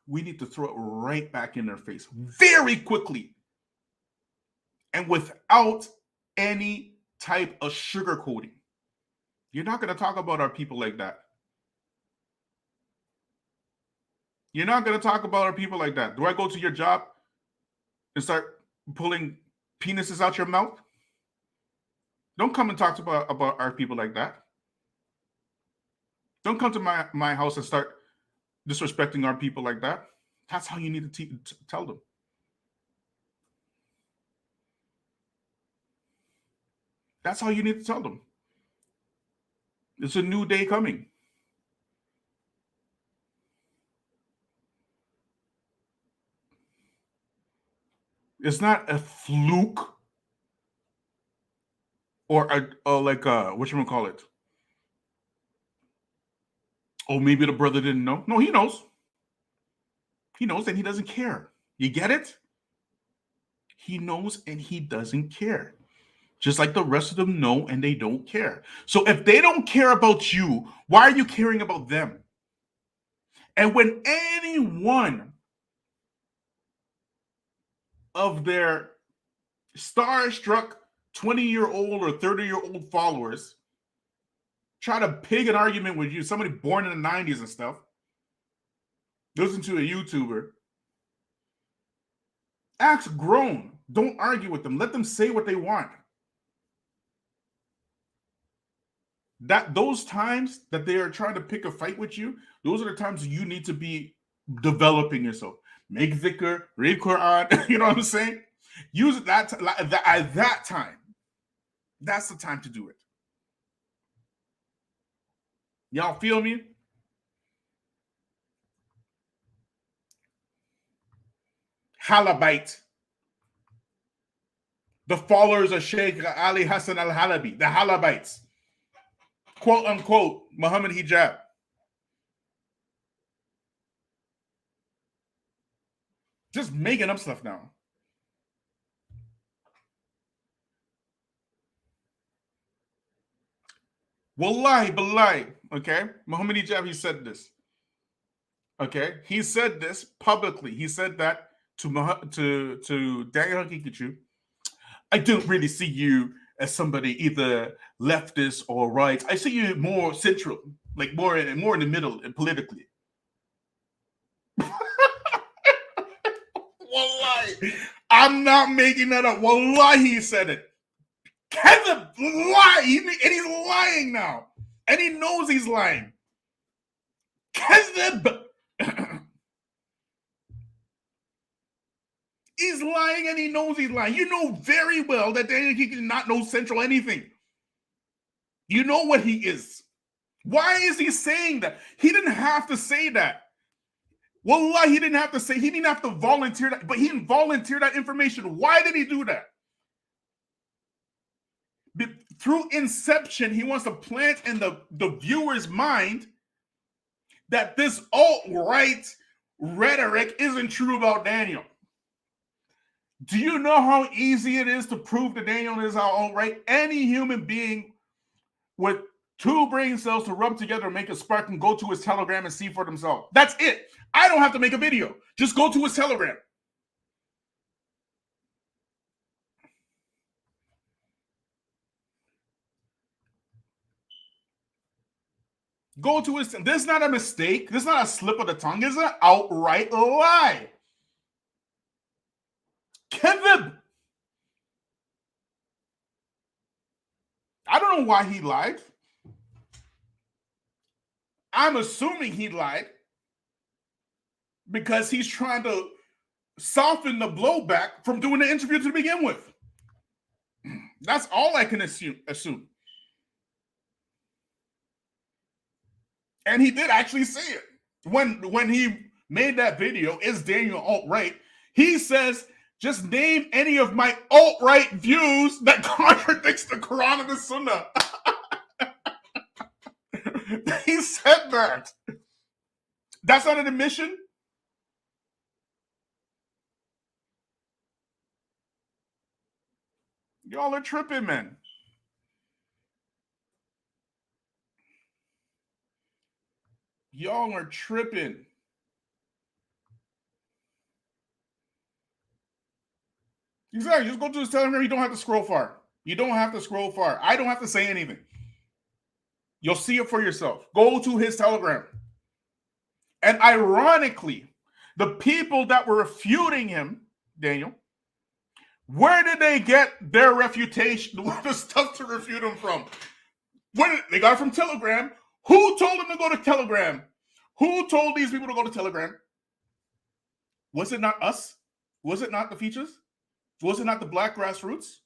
we need to throw it right back in their face very quickly and without any type of sugarcoating. You're not going to talk about our people like that. You're not going to talk about our people like that. Do I go to your job and start pulling penises out your mouth? Don't come and talk about our people like that. Don't come to my house and start disrespecting our people like that. That's how you need to tell them. That's how you need to tell them. It's a new day coming. It's not a fluke or whatchamacallit. Oh, maybe the brother didn't know. No, he knows. He knows and he doesn't care. You get it? He knows and he doesn't care. Just like the rest of them know and they don't care. So if they don't care about you, why are you caring about them? And when any one of their starstruck 20-year-old or 30-year-old followers try to pig an argument with you, somebody born in the 90s and stuff, listen to a YouTuber, act grown. Don't argue with them. Let them say what they want. Those times that they are trying to pick a fight with you, those are the times you need to be developing yourself. Make dhikr, read Quran, you know what I'm saying? Use it at that time. That's the time to do it. Y'all feel me? Halabite. The followers of Sheikh Ali Hassan al-Halabi, the Halabites. Quote unquote, Muhammad hijab. Just making up stuff now. Wallahi, billahi, okay? Muhammad hijab, he said this. Okay? He said this publicly. He said that to Daniel Haqiqatjou. I don't really see you as somebody either leftist or right. I see you more central, like more in the middle and politically. Wallahi, I'm not making that up. Wallahi, he said it. Kevin lie, and he's lying now, and he knows he's lying. Kevin, he's lying, and he knows he's lying. You know very well that he did not know Central anything. You know what he is. Why is he saying that? He didn't have to say that. Wallah, he didn't have to say, he didn't have to volunteer that, but he didn't volunteer that information. Why did he do that? Through inception, he wants to plant in the viewer's mind that this alt-right rhetoric isn't true about Daniel. Do you know how easy it is to prove that Daniel is alt-right? Any human being with 2 brain cells to rub together and make a spark and go to his Telegram and see for themselves. That's it. I don't have to make a video. Just go to his Telegram. Go to his. This is not a mistake. This is not a slip of the tongue. This is an outright lie. Kevin. I don't know why he lied. I'm assuming he lied because he's trying to soften the blowback from doing the interview to begin with. That's all I can assume. And he did actually say it. When he made that video, Is Daniel alt-right? He says, just name any of my alt-right views that contradicts the Quran and the Sunnah. He said that. That's not an admission? Y'all are tripping, man. Y'all are tripping. Exactly. Just go to his Telegram. You don't have to scroll far. You don't have to scroll far. I don't have to say anything. You'll see it for yourself. Go to his Telegram. And ironically, the people that were refuting him, Daniel, where did they get their refutation, the stuff to refute him from? They got it from Telegram. Who told them to go to Telegram? Who told these people to go to Telegram? Was it not us? Was it not the Feachaz? Was it not the Black Grassroots?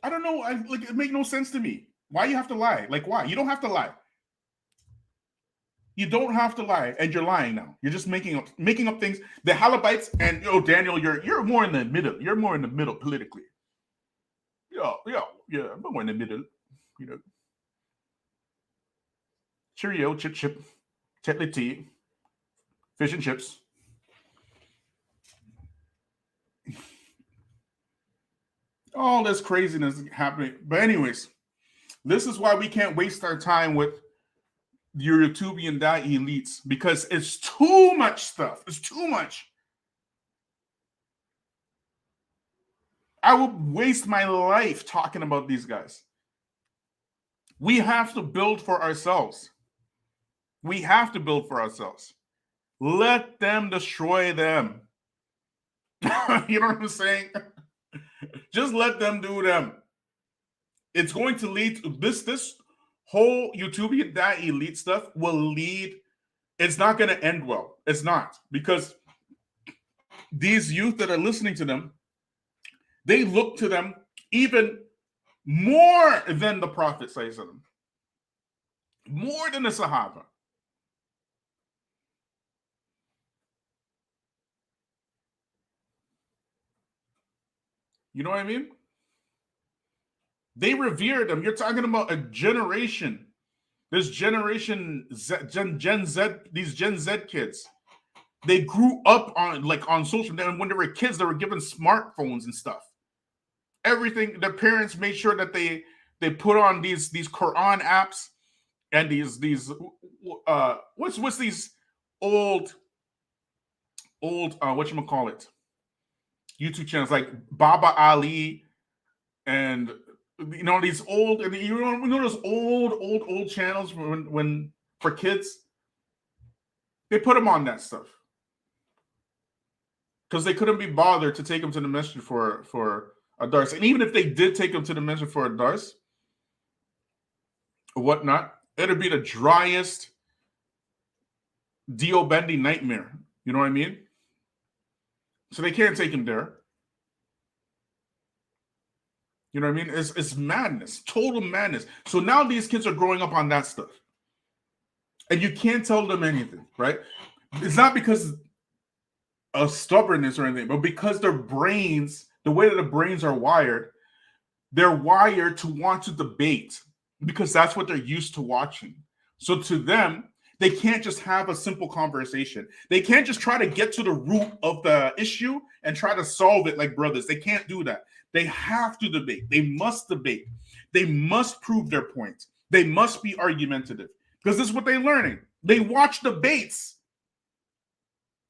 I don't know. It makes no sense to me. Why you have to lie? Like, why? You don't have to lie. You don't have to lie, and you're lying now. You're just making up things. The Halabites and Daniel, you're more in the middle. You're more in the middle politically. Yeah, I'm more in the middle. You know, Cheerio, chip, Tetley tea, fish and chips. All this craziness happening. But anyways, this is why we can't waste our time with your YouTubian elites, because it's too much stuff. It's too much. I would waste my life talking about these guys. We have to build for ourselves. We have to build for ourselves. Let them destroy them. You know what I'm saying? Just let them do them. It's going to lead to this whole YouTubian elite stuff will lead. It's not going to end well. It's not, because these youth that are listening to them, they look to them even more than the Prophet says to them, more than the Sahaba. You know what I mean? They revere them. You're talking about a generation. This generation Z, Gen Z, these Gen Z kids. They grew up on social media, and when they were kids, they were given smartphones and stuff. Everything, their parents made sure that they put on these Quran apps and these what's these old whatchamacallit YouTube channels like Baba Ali and these old, and those old channels when for kids, they put them on that stuff because they couldn't be bothered to take them to the masjid for a dars. And even if they did take them to the masjid for a dars or whatnot, it'd be the driest Dio-Bendy nightmare. You know what I mean? So they can't take him there. You know what I mean? It's madness, total madness. So now these kids are growing up on that stuff. And you can't tell them anything, right? It's not because of stubbornness or anything, but because their brains, the way that the brains are wired, they're wired to want to debate because that's what they're used to watching. So to them, they can't just have a simple conversation. They can't just try to get to the root of the issue and try to solve it like brothers. They can't do that. They have to debate. They must debate. They must prove their point. They must be argumentative because this is what they're learning. They watch debates.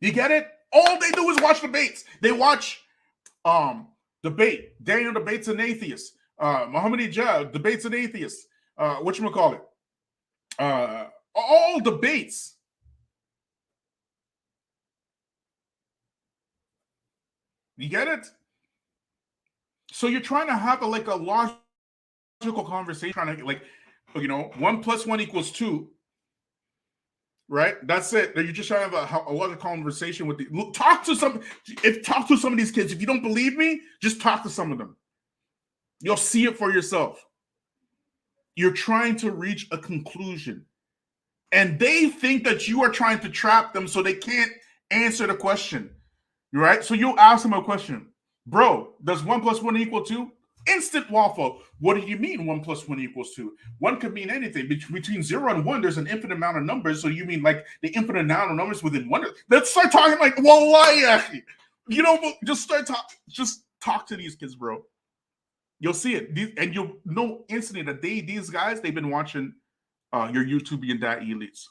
You get it? All they do is watch debates. They watch debate. Daniel debates an atheist. Muhammad Ijaz debates an atheist. Whatchamacallit? All debates. You get it? So you're trying to have a logical conversation, trying to 1 + 1 = 2, right? That's it. You're just trying to have a logical conversation with talk to some of these kids. If you don't believe me, just talk to some of them. You'll see it for yourself. You're trying to reach a conclusion. And they think that you are trying to trap them so they can't answer the question, right? So you'll ask them a question. Bro, does 1 + 1 = 2? Instant waffle. What do you mean 1 + 1 = 2? 1 could mean anything. Between 0 and 1, there's an infinite amount of numbers. So you mean like the infinite amount of numbers within 1? Let's start talking like, wallahi. Just talk to these kids, bro. You'll see it. And you'll know instantly that these guys, they've been watching your YouTubian elites.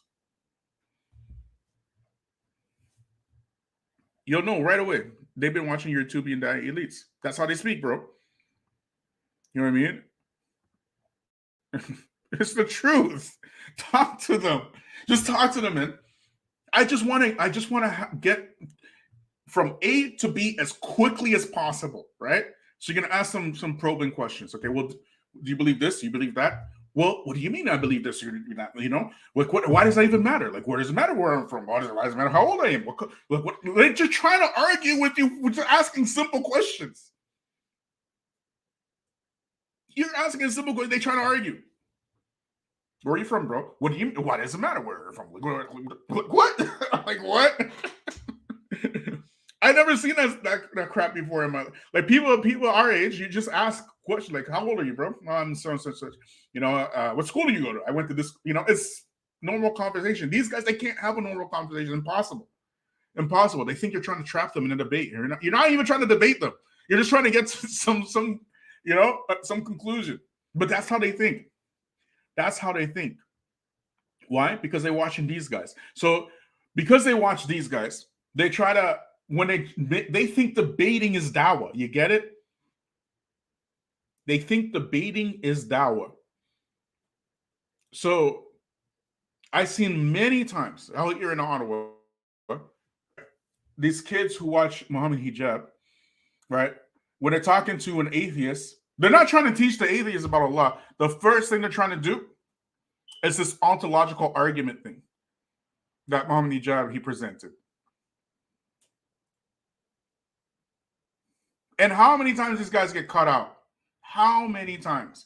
You'll know right away. They've been watching your YouTubian elites. That's how they speak, bro. You know what I mean? It's the truth. Talk to them. Just talk to them, man. I just want to get from A to B as quickly as possible, right? So you're gonna ask some probing questions. Okay, well, do you believe this? Do you believe that? Well, what do you mean I believe this? Why does that even matter? Where does it matter where I'm from? Why does it matter how old I am? They're just trying to argue with you. We're just asking simple questions. You're asking a simple question. They trying to argue. Where are you from, bro? What do you mean? Why does it matter where you're from? What? What? I never seen that crap before in my life. People our age, you just ask questions like, "How old are you, bro?" I'm so such. What school do you go to? I went to this. It's normal conversation. These guys, they can't have a normal conversation. Impossible. They think you're trying to trap them in a debate. You're not even trying to debate them. You're just trying to get some you know, some conclusion. But that's how they think. That's how they think. Why? Because they're watching these guys. So because they watch these guys, they try to, when they think debating is dawah. You get it? They think debating is dawah. So I've seen many times out here in Ottawa, these kids who watch Muhammad Hijab, right? When they're talking to an atheist, they're not trying to teach the atheist about Allah. The first thing they're trying to do is this ontological argument thing that Muhammad Hijab he presented. And how many times these guys get caught out? How many times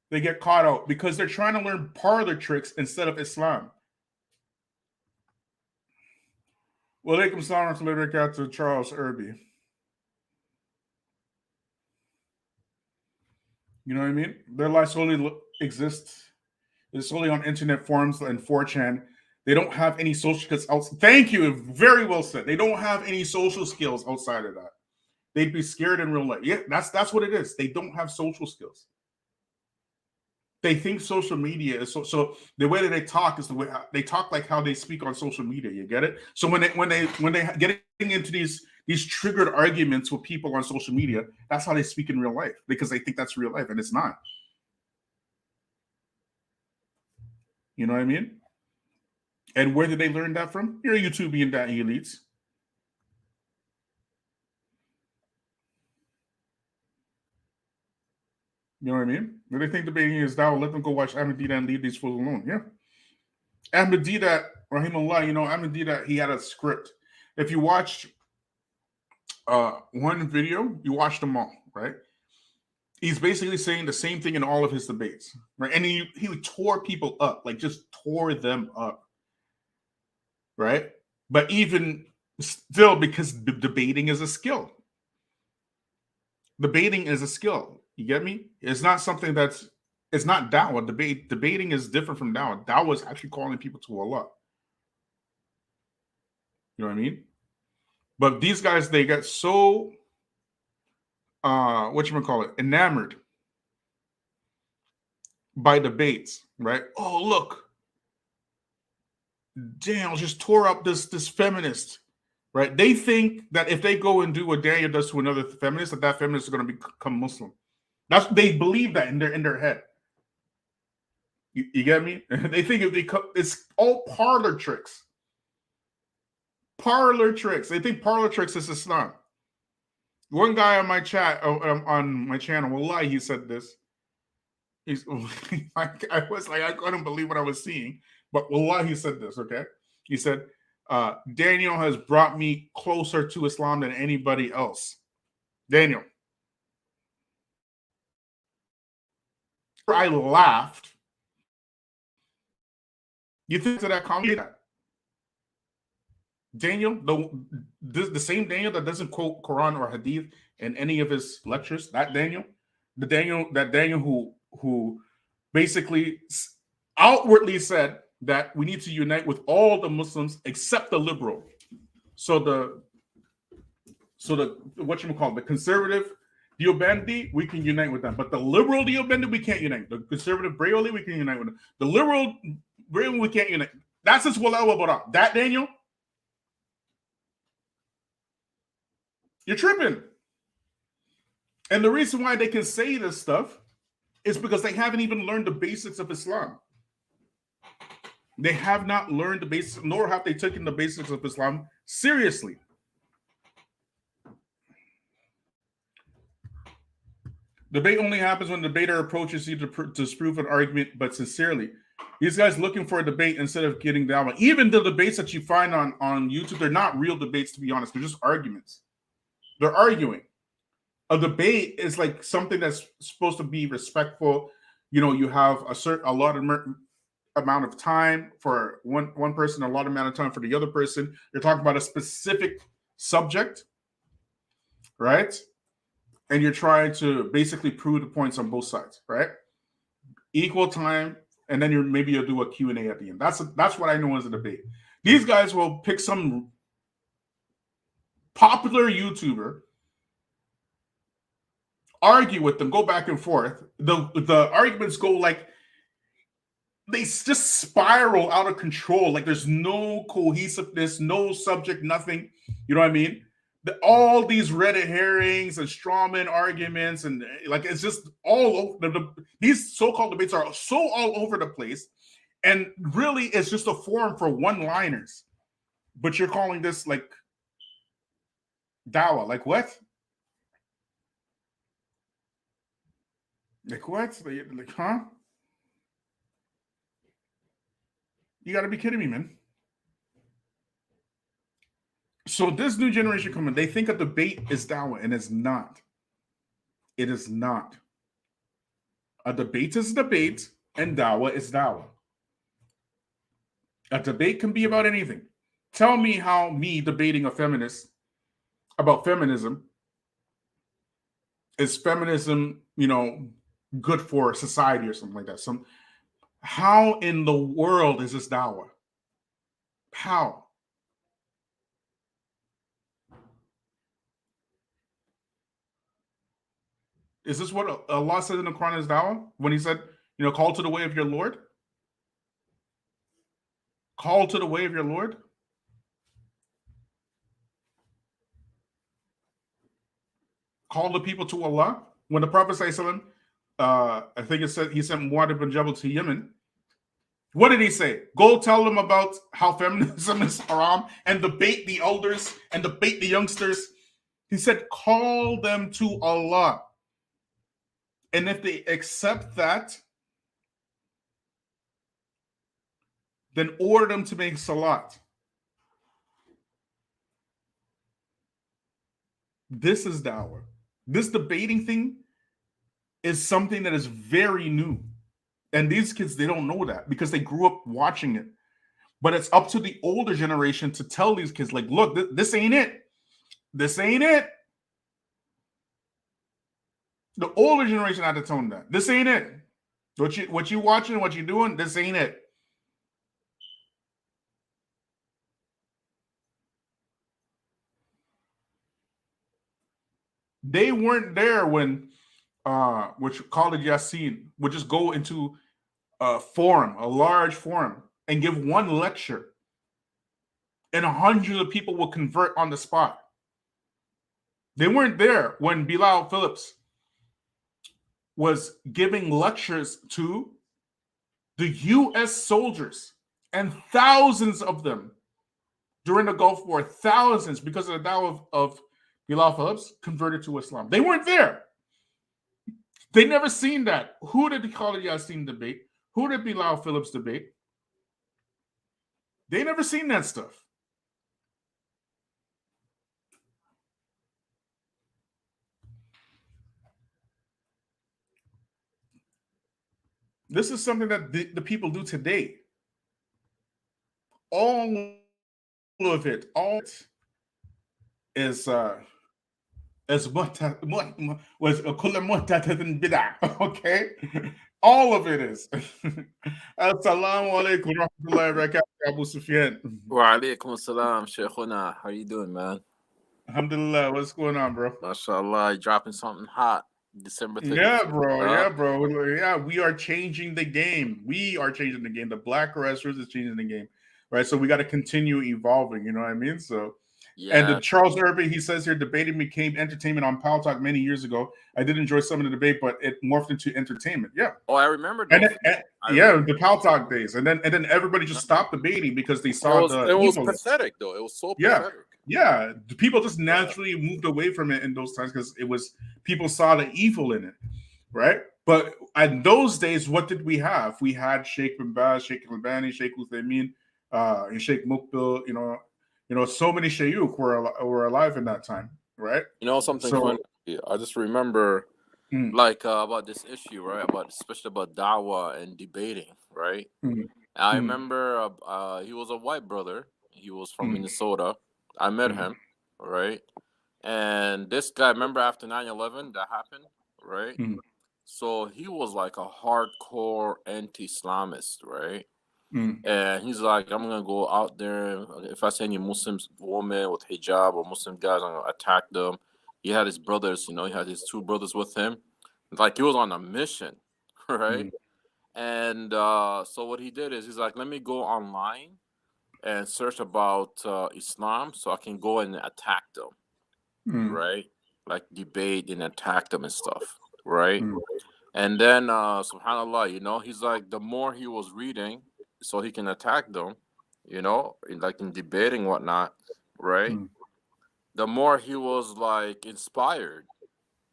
they get caught out because they're trying to learn parlor tricks instead of Islam? Wa alaikum salam wa rahmatullahi wa barakatuh, Charles Irby. You know what I mean? Their lives solely exist. It's solely on internet forums and 4chan. They don't have any social skills outside. Thank you. Very well said. They don't have any social skills outside of that. They'd be scared in real life. Yeah, that's what it is. They don't have social skills. They think social media is so the way that they talk is the way they talk, like how they speak on social media. You get it? So when they get into these triggered arguments with people on social media, that's how they speak in real life, because they think that's real life, and it's not. You know what I mean? And where did they learn that from? Your YouTube and that elites. You know what I mean? When they think debating is down, let them go watch Ahmadiyya and leave these fools alone. Yeah. Ahmadiyya, rahimahullah, you know, Ahmadiyya, he had a script. If you watched one video, you watched them all, right? He's basically saying the same thing in all of his debates, right? And he tore people up, like just tore them up, right? But even still, because debating is a skill. Debating is a skill. You get me? It's not something it's not dawah. Debating is different from dawah. Dawah is actually calling people to Allah. You know what I mean? But these guys, they get so enamored by debates, right? Oh, look, Daniel just tore up this feminist, right? They think that if they go and do what Daniel does to another feminist, that feminist is going to become Muslim. They believe that in their head. You get me? They think it's all parlor tricks. Parlor tricks. They think parlor tricks is Islam. One guy on my chat, on my channel, wallahi, he said this. I was like, I couldn't believe what I was seeing. But wallahi, he said this, okay? He said, Daniel has brought me closer to Islam than anybody else. Daniel. I laughed. You think that comment? Daniel, the same Daniel that doesn't quote Quran or Hadith in any of his lectures, that Daniel who basically outwardly said that we need to unite with all the Muslims except the liberal. So the the conservative Deobandi, we can unite with them. But the liberal Deobandi, we can't unite. The conservative Brayoli, we can unite with them. The liberal Brayoli, we can't unite. That's his walawa bara. That Daniel, you're tripping. And the reason why they can say this stuff is because they haven't even learned the basics of Islam. They have not learned the basics, nor have they taken the basics of Islam seriously. Debate only happens when the debater approaches you to disprove an argument, but sincerely. These guys looking for a debate instead of getting down one. Even the debates that you find on YouTube, they're not real debates, to be honest. They're just arguments. They're arguing. A debate is like something that's supposed to be respectful. You know, you have a lot of amount of time for one person, a lot amount of time for the other person. You're talking about a specific subject, right? And you're trying to basically prove the points on both sides, right? Equal time, and then you'll do a Q&A at the end. That's what I know as a debate. These guys will pick some popular YouTuber, argue with them, go back and forth. The arguments go like, they just spiral out of control. Like there's no cohesiveness, no subject, nothing. You know what I mean? All these red herrings and strawman arguments, and like it's just all over. These so-called debates are so all over the place, and really it's just a forum for one-liners. But you're calling this like dawah? Like what? Like what? Like huh? You got to be kidding me, man. So this new generation coming, they think a debate is dawah, and it's not. It is not. A debate is a debate, and dawah is dawah. A debate can be about anything. Tell me how me debating a feminist about feminism is feminism, good for society or something like that. How in the world is this dawah? How? Is this what Allah said in the Quran is dawah? When he said, call to the way of your Lord? Call to the way of your Lord? Call the people to Allah? When the Prophet ﷺ, I think it said he sent Mu'adh ibn Jabal to Yemen. What did he say? Go tell them about how feminism is haram and debate the elders and debate the youngsters. He said, call them to Allah. And if they accept that, then order them to make salat. This is dawah. This debating thing is something that is very new. And these kids, they don't know that because they grew up watching it. But it's up to the older generation to tell these kids, like, look, this ain't it. This ain't it. The older generation had to tell them that. This ain't it. What you watching, what you doing, this ain't it. They weren't there when which Khalid Yassin would just go into a forum, a large forum, and give one lecture, and hundreds of people will convert on the spot. They weren't there when Bilal Phillips was giving lectures to the U.S. soldiers, and thousands of them during the Gulf War, thousands, because of the dawah of Bilal Phillips, converted to Islam. They weren't there. They never seen that. Who did Khalid Yassin debate? Who did Bilal Phillips debate? They never seen that stuff. This is something that the people do today. All of it, is okay? All of it is. Assalamu alaikum rahmatullahi wa barakatuh, Abu Sufyan. Wa alaikum assalam, Sheikhuna. How you doing, man? Alhamdulillah. What's going on, bro? MashaAllah, dropping something hot. December 30th. Yeah, bro. Yeah, bro. Yeah, we are changing the game. We are changing the game. The Black Grassroots is changing the game, right? So we got to continue evolving. You know what I mean? So, yeah. And the Charles Irving, he says here, debating became entertainment on Pal Talk many years ago. I did enjoy some of the debate, but it morphed into entertainment. Yeah. Oh, I remember. The Pal Talk days, and then everybody just stopped debating because they saw it was pathetic, though. It was so pathetic. Yeah, people just naturally moved away from it in those times because it was people saw the evil in it, right? But in those days, what did we have? We had Sheikh bin Baz, Sheikh Al-Albani, Sheikh Uthaymeen, and Sheikh Mukbil. You know, so many shayukh were alive in that time, right? You know something funny? I just remember, about this issue, right? Especially about dawah and debating, right? I remember he was a white brother. He was from Minnesota. I met him, right? And this guy, remember after 9/11 that happened, right? So he was like a hardcore anti-Islamist, right? And he's like, I'm gonna go out there. If I see any Muslim woman with hijab or Muslim guys, I'm gonna attack them. he had his brothers, you know, he had his 2 brothers with him. Like he was on a mission, right? And so what he did is he's like, let me go online and search about Islam so I can go and attack them, right? Like debate and attack them and stuff, right? And then, subhanAllah, you know, he's like, the more he was reading so he can attack them, you know, in debating whatnot, right? The more he was like inspired,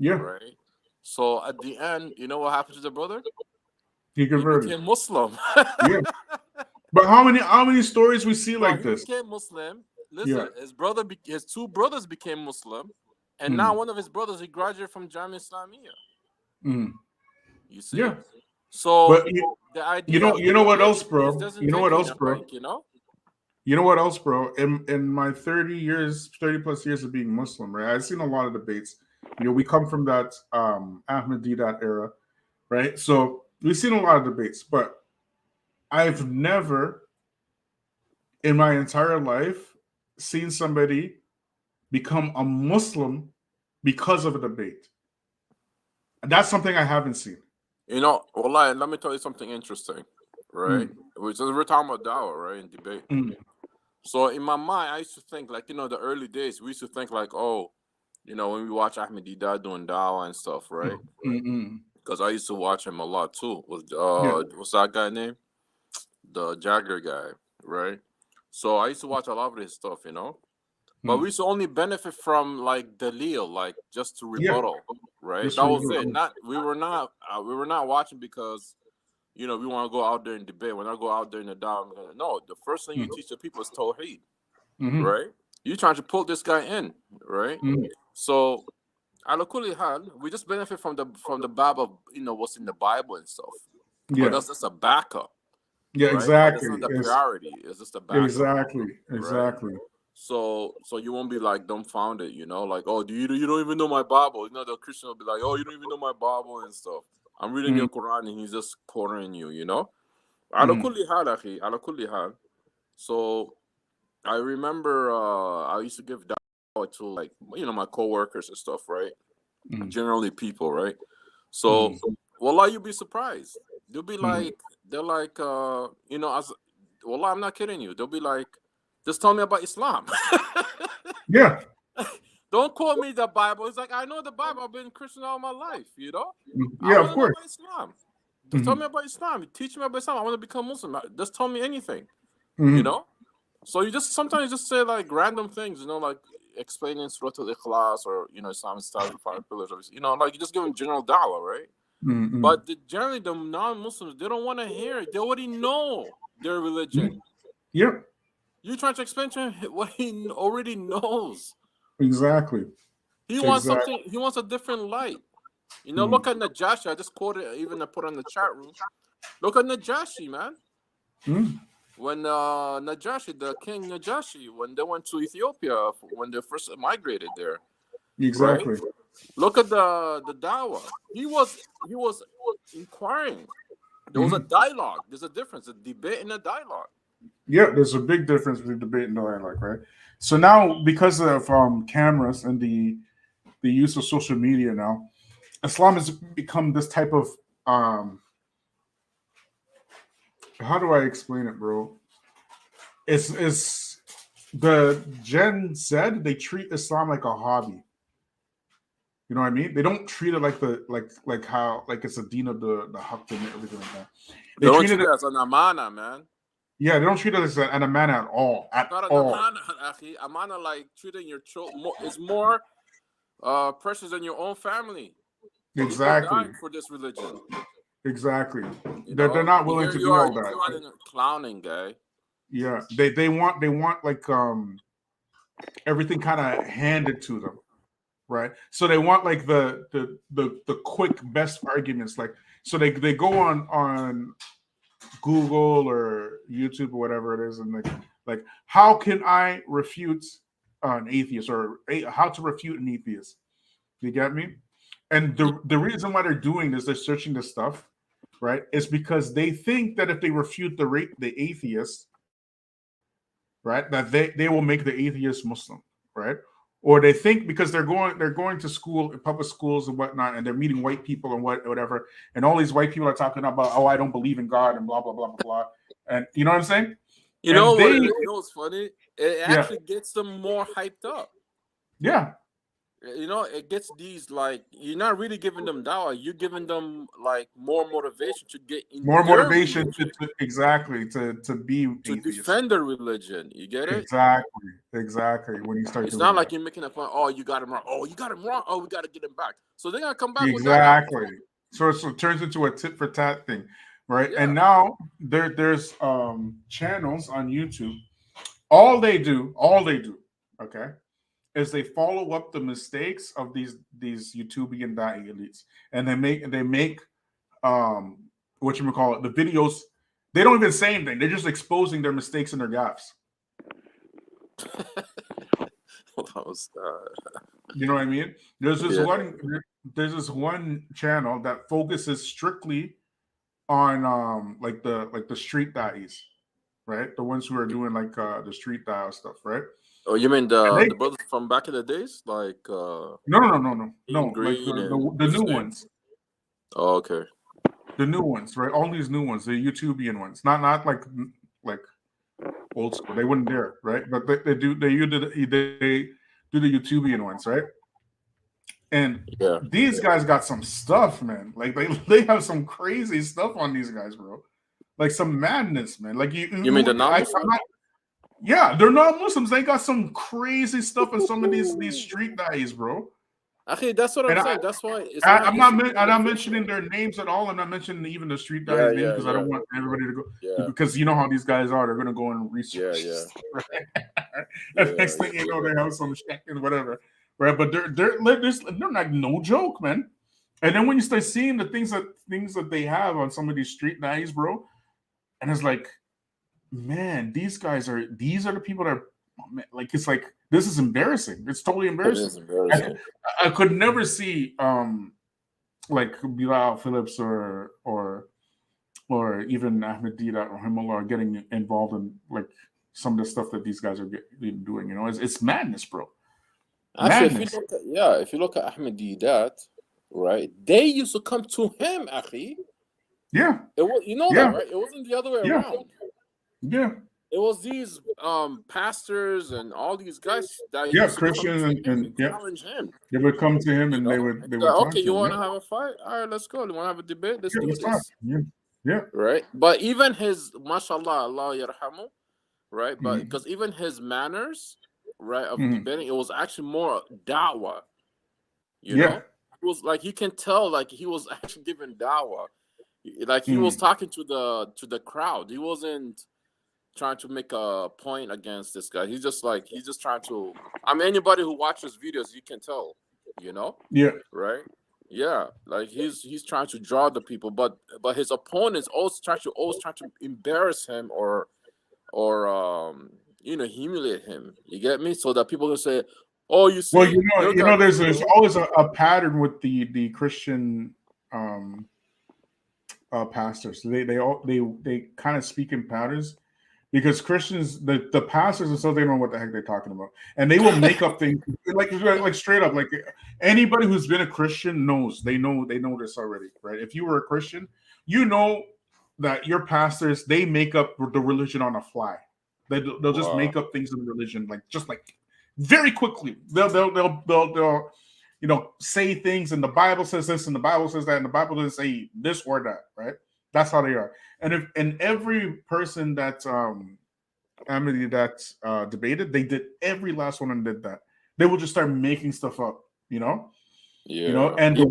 right? So at the end, you know what happened to the brother? He converted. He became Muslim. Yeah. But how many stories we see like this? He became Muslim. Listen, his 2 brothers became Muslim, and now one of his brothers, he graduated from Jamia Islamiyah. You see? Yeah. So but the idea, you know what else, bro? You know what else, bro? You know what else, bro? In my 30 plus years of being Muslim, right? I've seen a lot of debates. You know, we come from that Ahmadiyya era, right? So we've seen a lot of debates, but I've never in my entire life seen somebody become a Muslim because of a debate. That's something I haven't seen. You know, Wallahi, let me tell you something interesting, right? We're talking about dawah, right, in debate. So in my mind, I used to think, like, you know, the early days, we used to think like, oh, you know, when we watch Ahmadiyya doing dawah and stuff, right? Because I used to watch him a lot too. What's that guy name? The Jagger guy, right? So I used to watch a lot of his stuff, you know. But we used to only benefit from like Dalil, like just to rebuttal, right? Just that was rebuttal. it. We were not watching because, you know, we want to go out there and debate. When I go out there in the dawah, no, the first thing you teach the people is Tawheed, right? You're trying to pull this guy in, right? So, ala kulli hal, we just benefit from the bab of, you know, what's in the Bible and stuff. But that's just a backup. Yeah, right? exactly. It's not the priority. It's just a backup. Exactly. Right? So you won't be like dumbfounded, you know, like, oh, you don't even know my Bible. You know, the Christian will be like, oh, you don't even know my Bible and stuff. I'm reading your Quran and he's just cornering you, you know. Ala kulli hal, akhi, ala kulli hal. So I remember I used to give dawah to, like, you know, my coworkers and stuff, right? Generally people, right? So wallah, you'll be surprised. They'll be like, they're like, you know, wallah, I'm not kidding you. They'll be like, just tell me about Islam. Yeah. Don't call me the Bible. It's like, I know the Bible. I've been Christian all my life, you know? Yeah, of course. Know about Islam. Just tell me about Islam. Teach me about Islam. I want to become Muslim. Just tell me anything, you know? So sometimes you just say like random things, you know, like explaining Surah Al-Ikhlas or, you know, Islam style, the 5 pillars, you know, like you just give them general dawah, right? But generally the non-Muslims, they don't want to hear it. They already know their religion. Yep. You're trying to explain to him what he already knows. Exactly. He wants something. He wants a different light. You know, look at Najashi. I just quoted, even I put on the chat room. Look at Najashi, man. When Najashi, the king Najashi, when they went to Ethiopia, when they first migrated there. Exactly. Right? Look at the dawah. He was inquiring. There was a dialogue. There's a difference, a debate and a dialogue. Yeah, there's a big difference between debate and dialogue, right? So now, because of cameras and the use of social media now, Islam has become this type of how do I explain it, bro? It's the Gen Z, they treat Islam like a hobby. You know what I mean? They don't treat it like how it's a deen of the haqq and everything like that. They don't treat it as an amana, man. Yeah, they don't treat it as an amana at all. Not an amana, akhi. Amana, like treating your children is more precious than your own family. Exactly. For this religion. Exactly. They're not willing to do all that. You are a clowning guy. Yeah, they want like everything kind of handed to them, right? So they want like the quick best arguments, like so they go on Google or YouTube or whatever it is, and like how can I refute an atheist or how to refute an atheist? You get me? And the reason why they're doing this, they're searching this stuff, right? Is because they think that if they refute the atheist, right, that they will make the atheist Muslim, right? or they think because they're going to school, public schools and whatnot, and they're meeting white people and whatever, and all these white people are talking about, oh, I don't believe in God and blah blah blah blah blah, and you know what I'm saying? You know what? You know what's funny? It actually gets them more hyped up. Yeah. You know, it gets these, like, you're not really giving them dawah, you're giving them like more motivation to get in More their motivation religion, to be to atheist. defend their religion. You get it? Exactly. When you start, It's doing not like that. you're making a point. Oh, you got him wrong. Oh, you got him wrong. Oh, we got to get him back. So they're gonna come back with that. Exactly. So it turns into a tit for tat thing, right? Yeah. And now there's channels on YouTube. All they do, okay, is they follow up the mistakes of these YouTubian da'i elites, and they make what you call it, the videos. They don't even say anything. They're just exposing their mistakes and their gaffes. You know what I mean? There's this one channel that focuses strictly on like the street da'is, right? The ones who are doing like the street da'a stuff, right? Oh, you mean the brothers from back in the days, like no, like the new ones. Oh, okay. The new ones, right? All these new ones, the YouTubian ones, not like old school. They wouldn't dare, right? But they do the YouTubian ones, right? And these guys got some stuff, man. Like they have some crazy stuff on these guys, bro. Like some madness, man. Like you mean the non-Muslims? Yeah, they're not Muslims. They got some crazy stuff in some of these street guys, bro. Okay, that's what I'm saying. That's why I'm not mentioning their names at all. I'm not mentioning even the street guys' names because I don't want everybody to go. Yeah. Because you know how these guys are. They're going to go and research. And next thing you know, they have some shit and whatever. Right? But they're like no joke, man. And then when you start seeing the things that they have on some of these street guys, bro, and it's like, man, these are the people that are like, it's like, this is embarrassing. It's totally embarrassing. It is embarrassing. I could never see like Bilal Phillips or even Ahmed Didat or Himullah getting involved in like some of the stuff that these guys are doing. You know, it's madness, bro. Actually, if you look at Ahmed Didat, right? They used to come to him, Akhi. Yeah. It was, you know that, right? It wasn't the other way around. Yeah. It was these pastors and all these guys that Christians and challenge him. They would come to him and they would okay, you want to have a fight? All right, let's go. You want to have a debate? Let's do this. Yeah. Right. But even his, mashallah, Allah yarhamu, right? But because even his manners, right, of debating, it was actually more da'wah. You know, it was like, you can tell, like, he was actually giving da'wah. Like he was talking to the crowd. He wasn't trying to make a point against this guy. He's just trying to. I mean, anybody who watches videos, you can tell. You know. Yeah. Right. Yeah. Like he's trying to draw the people, but his opponents always trying to embarrass him or humiliate him. You get me? So that people will say, "Oh, you see." Well, there's always a pattern with the Christian pastors. They kind of speak in patterns because Christians, the pastors, and so they don't know what the heck they're talking about, and they will make up things like straight up. Like anybody who's been a Christian knows. They know this already, right? If you were a Christian, you know that your pastors, they make up the religion on the fly. They'll just make up things in religion, like very quickly. They'll say things, and the Bible says this, and the Bible says that, and the Bible doesn't say this or that, right? That's how they are. And every person that debated, they did, every last one of them did that. They will just start making stuff up, you know? Yeah. You know, and the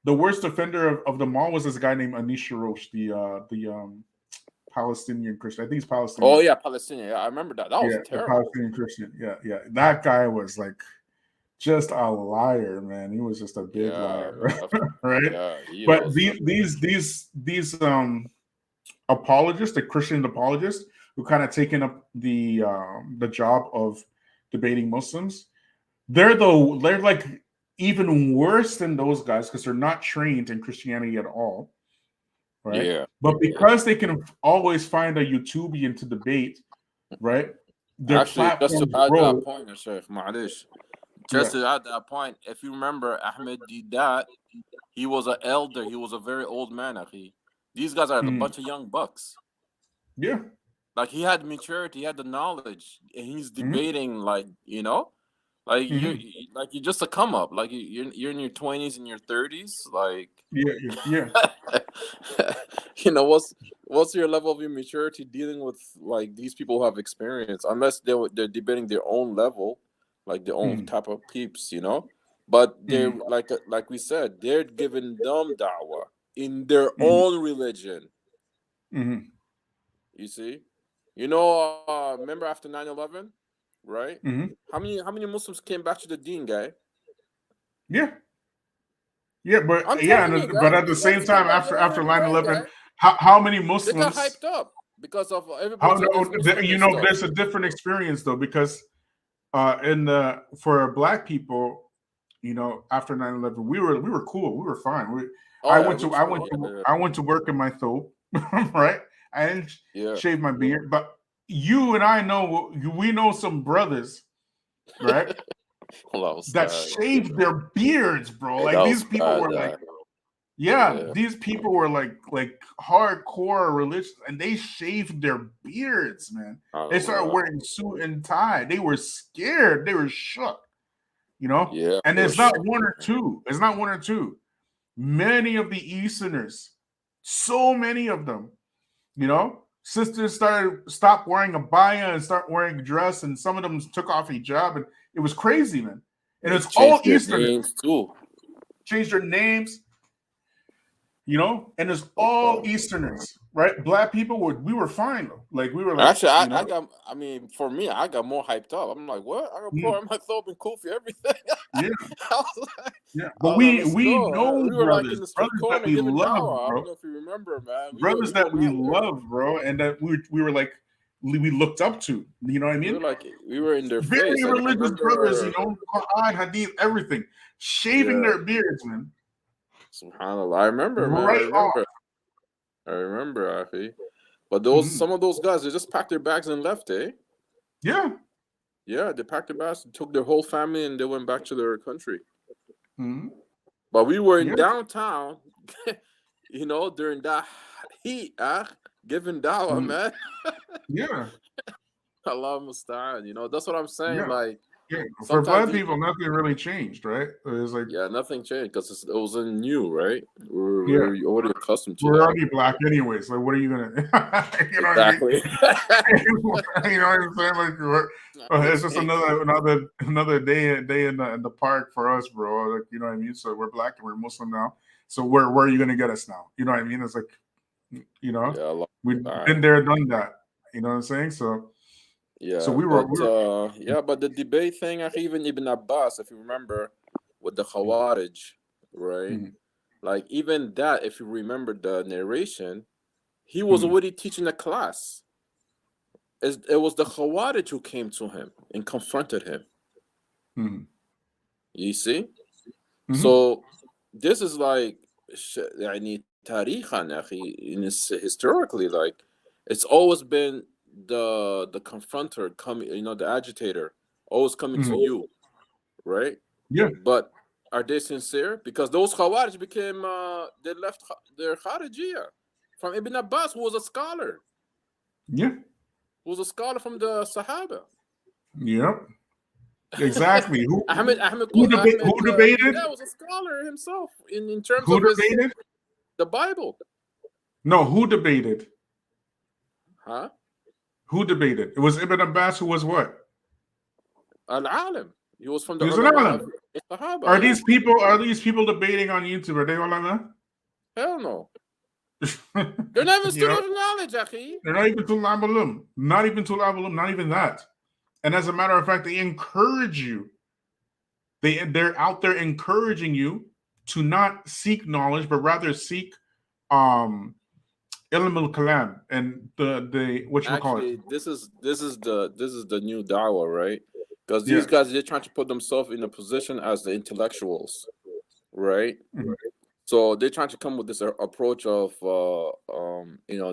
worst offender of them all was this guy named Anish Rosh, the Palestinian Christian. I think he's Palestinian. Oh yeah, Palestinian. Yeah, I remember that. That was terrible. Palestinian Christian. Yeah. That guy was like just a liar, man. He was just a big liar, right? Yeah, but these apologists, the Christian apologists, who kind of taken up the job of debating Muslims, they're like even worse than those guys because they're not trained in Christianity at all. Right. Yeah. But because they can always find a YouTubian to debate, right? their Actually, just to platforms add grow. that point, Sheikh, معلش. Just to add that point, if you remember, Ahmed did that. He was an elder. He was a very old man, akhi. These guys are a bunch of young bucks. Yeah. Like he had maturity, he had the knowledge, and he's debating like like you're just a come up, like you're in your 20s and your 30s, like yeah. What's your level of immaturity dealing with like these people who have experience, unless they're debating their own level, like their own type of peeps, but they're like we said, they're giving them da'wah in their own religion. You see, remember after 9/11, right? How many Muslims came back to the deen, guy? Yeah, but but at the same time, after 9/11, how many Muslims they got hyped up because of everybody? There's a different experience though, because for Black people, after 9/11, we were cool, we were fine. I went to work in my thobe, right? I didn't shave my beard, but you and I know we know some brothers, right? that shaved their beards, bro. Like these people were like, these people were like hardcore religious, and they shaved their beards, man. They started wearing suit and tie. They were scared. They were shook, Yeah, and it's not one or two. It's not one or two. Many of the Easterners, so many of them, sisters stopped wearing a abaya and start wearing a dress, and some of them took off hijab, and it was crazy, man. And it's all Easterners too. Changed their names, and it's all Easterners, right? Black people we were fine though. Like we were like, actually, for me, I got more hyped up. I'm like, what? I got more on my thobe and kufi, everything. But we know brothers that we love, bro. I don't know if you remember, man. Brothers that we love, bro, and that we were like, we looked up to. You know what I mean? We were in their very face. religious brothers, Quran, Hadith, everything, shaving their beards, man. SubhanAllah, I remember, man. I remember, Afi. But some of those guys, they just packed their bags and left, eh? Yeah, they packed their bags, took their whole family, and they went back to their country. But we were in downtown, during that heat, giving dawah, man. Allah musta'an, that's what I'm saying. Like, for Black people, nothing really changed, right? It was like nothing changed because it wasn't new, right? We're already accustomed to. We're already Black anyways. Like, what are you gonna? Exactly. What I mean? You know what I'm saying? Like, it's just another day in the park for us, bro. Like, you know what I mean? So we're Black and we're Muslim now. So where are you gonna get us now? You know what I mean? It's like, we've been there, done that. You know what I'm saying? So. So but the debate thing, even Ibn Abbas, if you remember, with the Khawarij, right? Like even that, if you remember the narration, he was already teaching a class. It was the Khawarij who came to him and confronted him. You see? So this is like, historically, like it's always been the confronter coming, the agitator always coming to you, right? But are they sincere? Because those Khawarij became they left their Kharijiyya from Ibn Abbas, who was a scholar. Who was a scholar from the Sahaba. Exactly. Who debated? Yeah, was a scholar himself in terms of the Bible. No, who debated? Huh? Who debated? It was Ibn Abbas, who was what? Al-Alim. He was from the Sahaba. Are these people debating on YouTube? Are they ulama? Hell no. They're not even students of knowledge, Akhi. They're not even tulab ulum. Not even tulab ulum. Not even that. And as a matter of fact, they encourage you. They're out there encouraging you to not seek knowledge, but rather seek ilm al-kalam and the what you call it. This is the new dawah, right? Because these guys, they're trying to put themselves in a position as the intellectuals, right? So they're trying to come with this approach of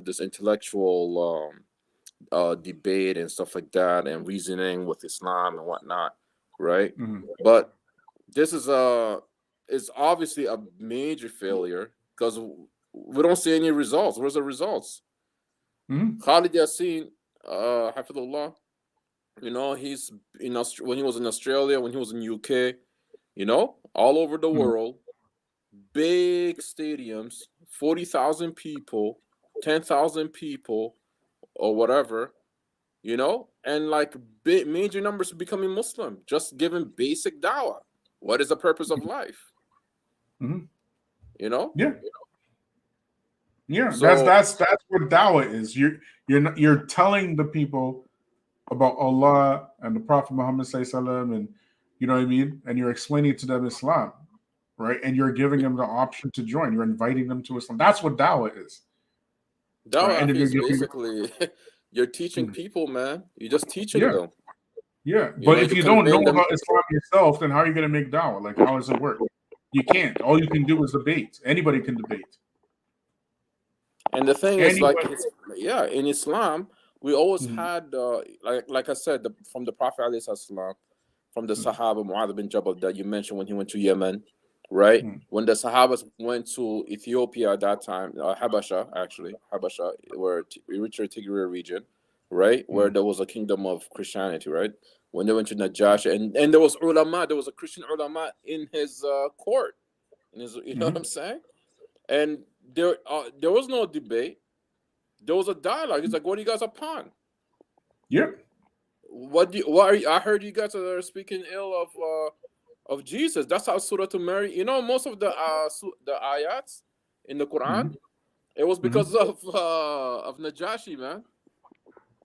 this intellectual debate and stuff like that, and reasoning with Islam and whatnot, right? But this is it's obviously a major failure because we don't see any results. Where's the results? Khalid Yassin, Hafidullah, you know, he's when he was in Australia, when he was in UK, you know, all over the world, big stadiums, 40,000 people, 10,000 people, or whatever, you know, and like big major numbers becoming Muslim, just giving basic dawah. What is the purpose of life? You know? Yeah, So, that's what dawah is. You're telling the people about Allah and the Prophet Muhammad sallallahu, and you know what I mean, and you're explaining to them Islam, right? And you're giving them the option to join. You're inviting them to Islam. That's what dawah is. dawah Right? And if is you're giving, basically you're teaching people, man. You're just teaching them. Yeah, You but know, if to you don't know convey them. about Islam yourself, then how are you going to make dawah? Like, how does it work? You can't. All you can do is debate. Anybody can debate. And the thing is, like, Anybody. in Islam, we always had, like I said, from the Prophet ﷺ, from the Sahaba, Mu'adh bin Jabal that you mentioned when he went to Yemen, right? When the Sahabas went to Ethiopia at that time, Habasha, where Eritrea Tigray region, right? Where there was a kingdom of Christianity, right? When they went to Najash, and there was ulama, there was a Christian ulama in his court, you know what I'm saying? And there was no debate. There was a dialogue. He's like, "What are you guys upon?" Yep. I heard you guys are speaking ill of Jesus. That's how Surah to Mary. You know, most of the ayats in the Quran, it was because of Najashi, man.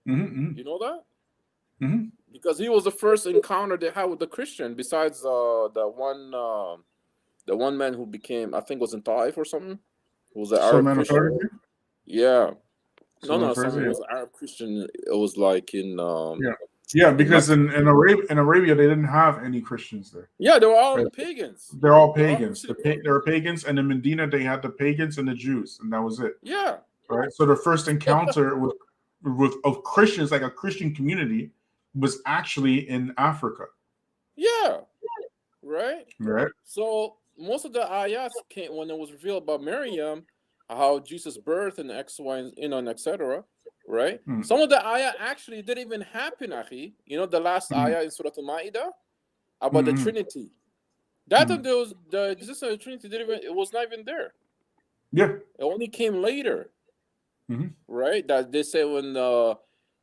You know that? Because he was the first encounter they had with the Christian, besides the one man who became, I think, was in Taif or something. Who was an Arab Christian? Yeah. No, something was an Arab Christian. It was like in because in Arabia they didn't have any Christians there. Yeah, they were all pagans. They're all pagans. They were pagans, and in Medina they had the pagans and the Jews, and that was it. Yeah. Right. So the first encounter of Christians, like a Christian community, was actually in Africa. Yeah. Right. Right. So most of the ayats came when it was revealed about Maryam, how Jesus' birth and X, Y, and etc. Right? Some of the ayah actually didn't even happen, Akhi. You know, the last ayah in Surah Al-Ma'idah about the Trinity. That there was the existence of the Trinity it was not even there. Yeah. It only came later. Right? That they say when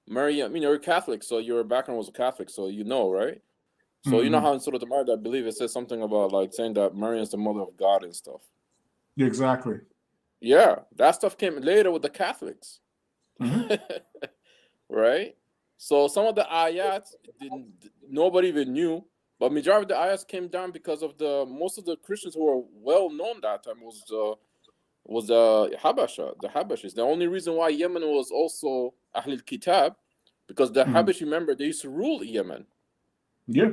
Maryam, you're a Catholic, so your background was a Catholic, so you know, right? So you know how in Surah Al-Ma'idah, I believe it says something about like saying that Maryam is the mother of God and stuff. Exactly. Yeah, that stuff came later with the Catholics. Right? So some of the ayats nobody even knew, but majority of the ayats came down because of most of the Christians who were well known that time was Habasha, the Habashis. The only reason why Yemen was also Ahlul Kitab, because the Habashi, remember, they used to rule Yemen. Yeah.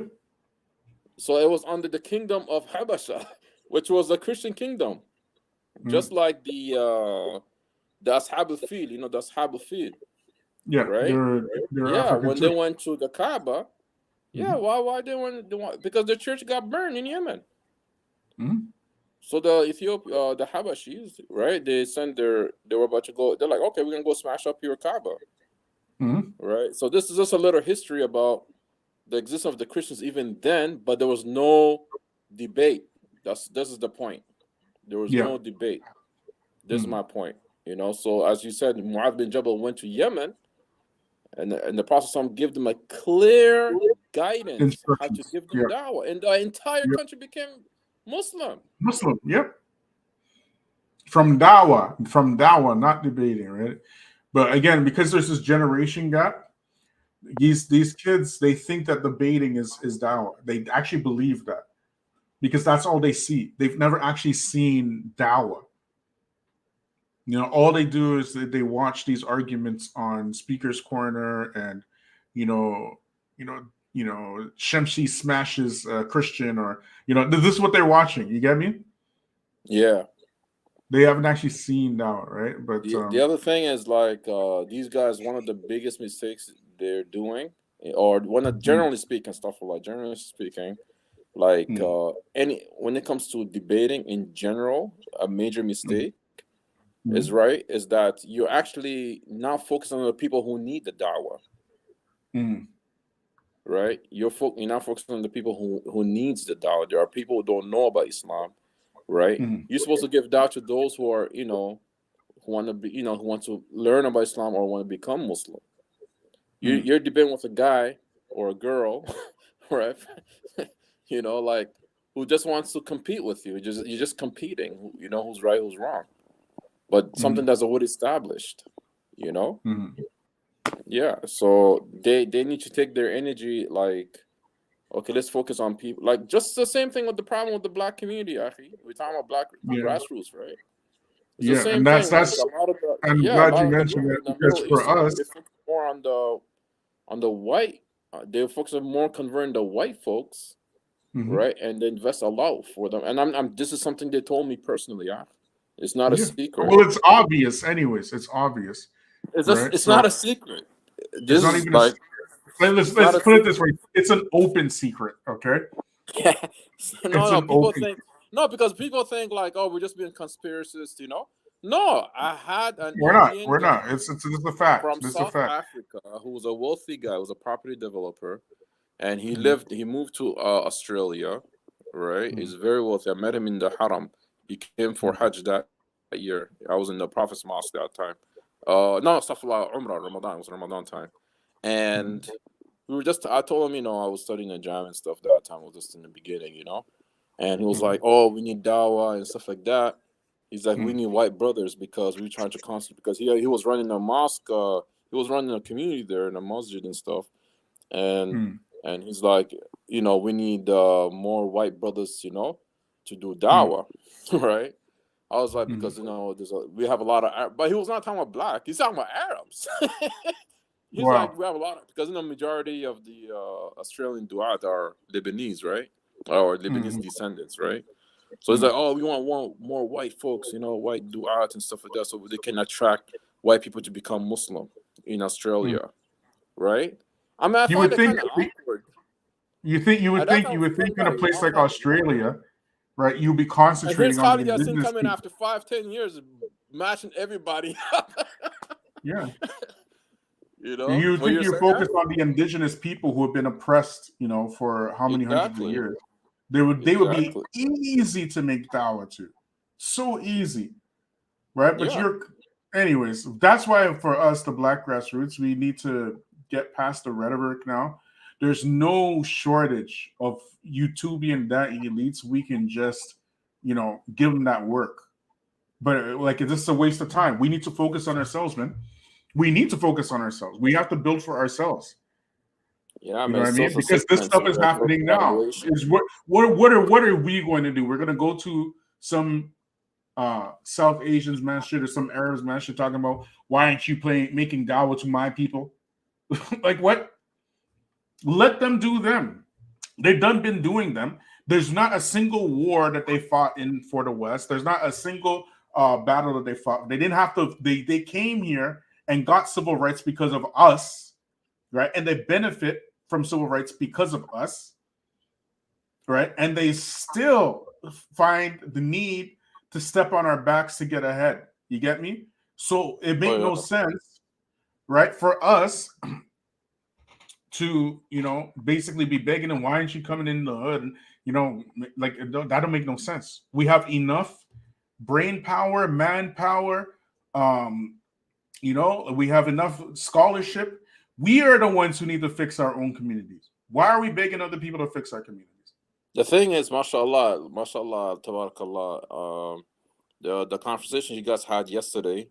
So it was under the kingdom of Habasha, which was a Christian kingdom. Just like the Ashab al-Fil, you know, the Ashab al-Fil. Yeah, right? they're African when too. they went to the Kaaba, why they want? Because the church got burned in Yemen. So the the Habashis, right? They were about to go. They're like, okay, we're gonna go smash up your Kaaba, right? So this is just a little history about the existence of the Christians even then, but there was no debate. This is the point. There was no debate. This is my point. You know, so as you said, Mu'adh bin Jabal went to Yemen, and the Prophet gave them a clear guidance how to give them dawah, and the entire country became Muslim. Yep. From dawah, not debating, right? But again, because there's this generation gap, these kids, they think that debating is dawah. They actually believe that because that's all they see. They've never actually seen dawah. You know, all they do is they watch these arguments on Speaker's Corner, and you know, Shemshi smashes Christian, or this is what they're watching. You get me? Yeah. They haven't actually seen now, right? But The other thing is like these guys, one of the biggest mistakes they're doing, or one of generally speaking, stuff like generally speaking, like when it comes to debating in general, a major mistake is that you're actually not focusing on the people who need the dawah. Right? You're not focusing on the people who needs the dawah. There are people who don't know about Islam, right? You're supposed to give dawah to those who are, who want to be, who want to learn about Islam or want to become Muslim. You're debating with a guy or a girl, right? Like who just wants to compete with you. You're just competing. Who's right, who's wrong. But something that's already established, Yeah. So they need to take their energy like, okay, let's focus on people. Like just the same thing with the problem with the black community, Afi. We're talking about black grassroots, right? It's the same and that's thing. Like I'm glad you mentioned that because for us, they focus more on the white. They focus on more converting the white folks, right? And they invest a lot for them. And this is something they told me personally. It's not a secret. Well, it's obvious, anyways. It's obvious. It's not a secret. It's not even like. Let's put it this way: it's an open secret. Okay. Yeah. Because people think like, oh, we're just being conspiracists, No, I had an We're not. It's a fact. From South Africa who was a wealthy guy, was a property developer, and he moved to Australia, right? He's very wealthy. I met him in the Haram. He came for Hajj that year. I was in the Prophet's Mosque that time. No, Astaghfirullah, Umrah, Ramadan. It was Ramadan time. And I told him, I was studying the jam and stuff that time. It was just in the beginning, And he was like, oh, we need dawah and stuff like that. He's like, we need white brothers because we're trying to because he was running a mosque. He was running a community there in a masjid and stuff. And he's like, we need more white brothers, to do dawah, right? I was like, because, we have a lot of, but he was not talking about black. He's talking about Arabs. He's like, we have a lot of, because the majority of the Australian du'at are Lebanese, right? Or Lebanese descendants, right? So it's like, oh, we want more white folks, white du'at and stuff like that, so they can attract white people to become Muslim in Australia, right? I mean, I find it kind of awkward. You would think in a place like Australia, right? You'll be concentrating on the indigenous people. Coming after 5-10 years, matching everybody up. Yeah. You think you're focused on the indigenous people who have been oppressed, for how many hundreds of years? They would be easy to make dawah to, so easy, right? But anyways, that's why for us, the Black Grassroots, we need to get past the rhetoric now. There's no shortage of YouTubian elites. We can just, give them that work. But like, it's just a waste of time. We need to focus on ourselves, man. We need to focus on ourselves. We have to build for ourselves. Yeah, you know what I mean? Because this stuff is happening now. Is what are we going to do? We're going to go to some South Asians masjid or some Arabs masjid talking about, why aren't you making dawah to my people? Like what? Let them do them. They've been doing them. There's not a single war that they fought in for the West. There's not a single battle that they fought. They didn't have to. They came here and got civil rights because of us, right? And they benefit from civil rights because of us, right? And they still find the need to step on our backs to get ahead. You get me? So it makes no sense, right, for us to, basically be begging them, why aren't you coming in the hood? And, like, that don't make no sense. We have enough brain power, manpower, we have enough scholarship. We are the ones who need to fix our own communities. Why are we begging other people to fix our communities? The thing is, mashallah, tabarakallah, the conversation you guys had yesterday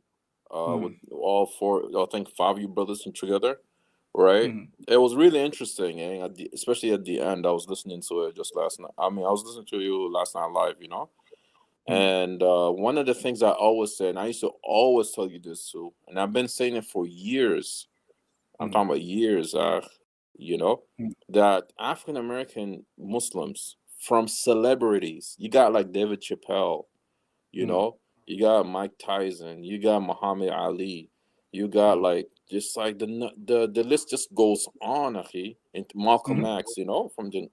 with all four, I think 5 of you brothers together, right? It was really interesting, and especially at the end, I was listening to it just last night. I mean, I was listening to you last night live, And one of the things I always say, and I used to always tell you this too, and I've been saying it for years. I'm talking about years, that African American Muslims, from celebrities, you got like David Chappelle, you got Mike Tyson, you got Muhammad Ali, you got like just like the list just goes on, akhi. And Malcolm X, you know, from the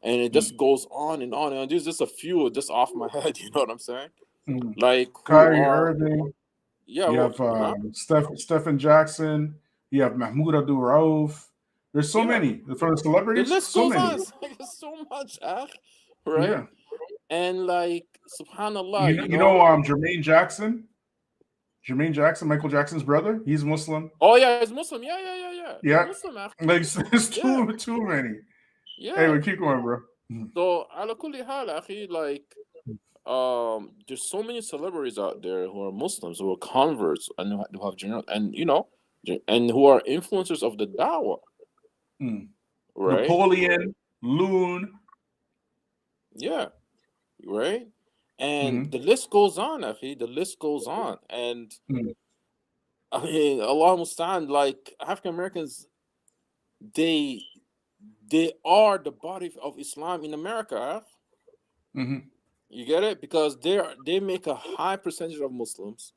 and it just goes on and on. And there's just a few just off my head, you know what I'm saying? Like who Kyrie are Irving. yeah, You well, have Stephen Jackson. You have Mahmoud Abdul Rauf. There's so many for the the celebrities. list So goes many. on. It's like there's so much, right? Yeah. And like subhanallah, You know Jermaine Jackson. Jermaine Jackson, Michael Jackson's brother. He's Muslim. Oh yeah, he's Muslim. Yeah. Yeah. He's Muslim, Like there's too many. Yeah. Anyway, keep going, bro. So ala kulli hal, akhi, like there's so many celebrities out there who are Muslims, who are converts, and who have general, and and who are influencers of the dawah. Right? Napoleon, Loon. Yeah. Right? And the list goes on, akhi. The list goes on. And I mean, Allah Mustaan, like African Americans, they are the body of Islam in America. You get it? Because they make a high percentage of Muslims.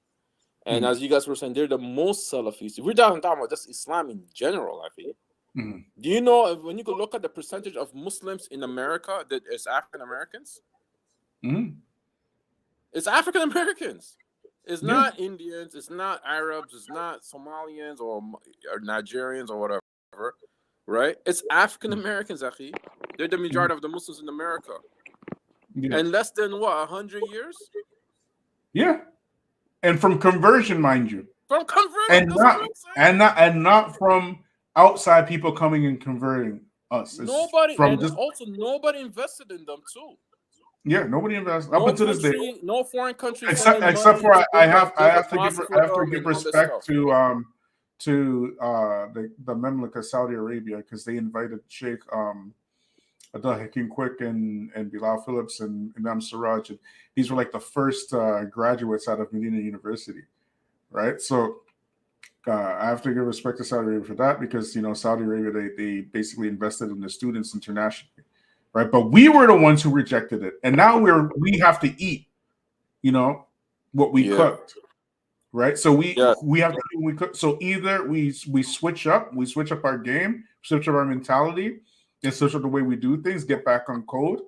And as you guys were saying, they're the most Salafis. We're talking about just Islam in general, I think. Do you know when you go look at the percentage of Muslims in America that is African Americans? It's African Americans. It's not Indians. It's not Arabs. It's not Somalians or Nigerians or whatever. Right? It's African Americans, akhi. They're the majority of the Muslims in America. And less than what, 100 years? Yeah. And from conversion, mind you. From conversion, and not from outside people coming and converting us. It's nobody nobody invested in them too. Yeah, nobody invested up until this day. No foreign country. Except for I have to give respect to the Mamlaka Saudi Arabia, because they invited Sheikh Adel Hakim Quick and Bilal Phillips and Imam Siraj. And these were like the first graduates out of Medina University, right? So I have to give respect to Saudi Arabia for that, because Saudi Arabia they basically invested in the students internationally, right? But we were the ones who rejected it, and now we have to eat, what we cooked, right? So we have to do what we cook. So either we switch up our game, switch up our mentality, and switch up the way we do things, get back on code,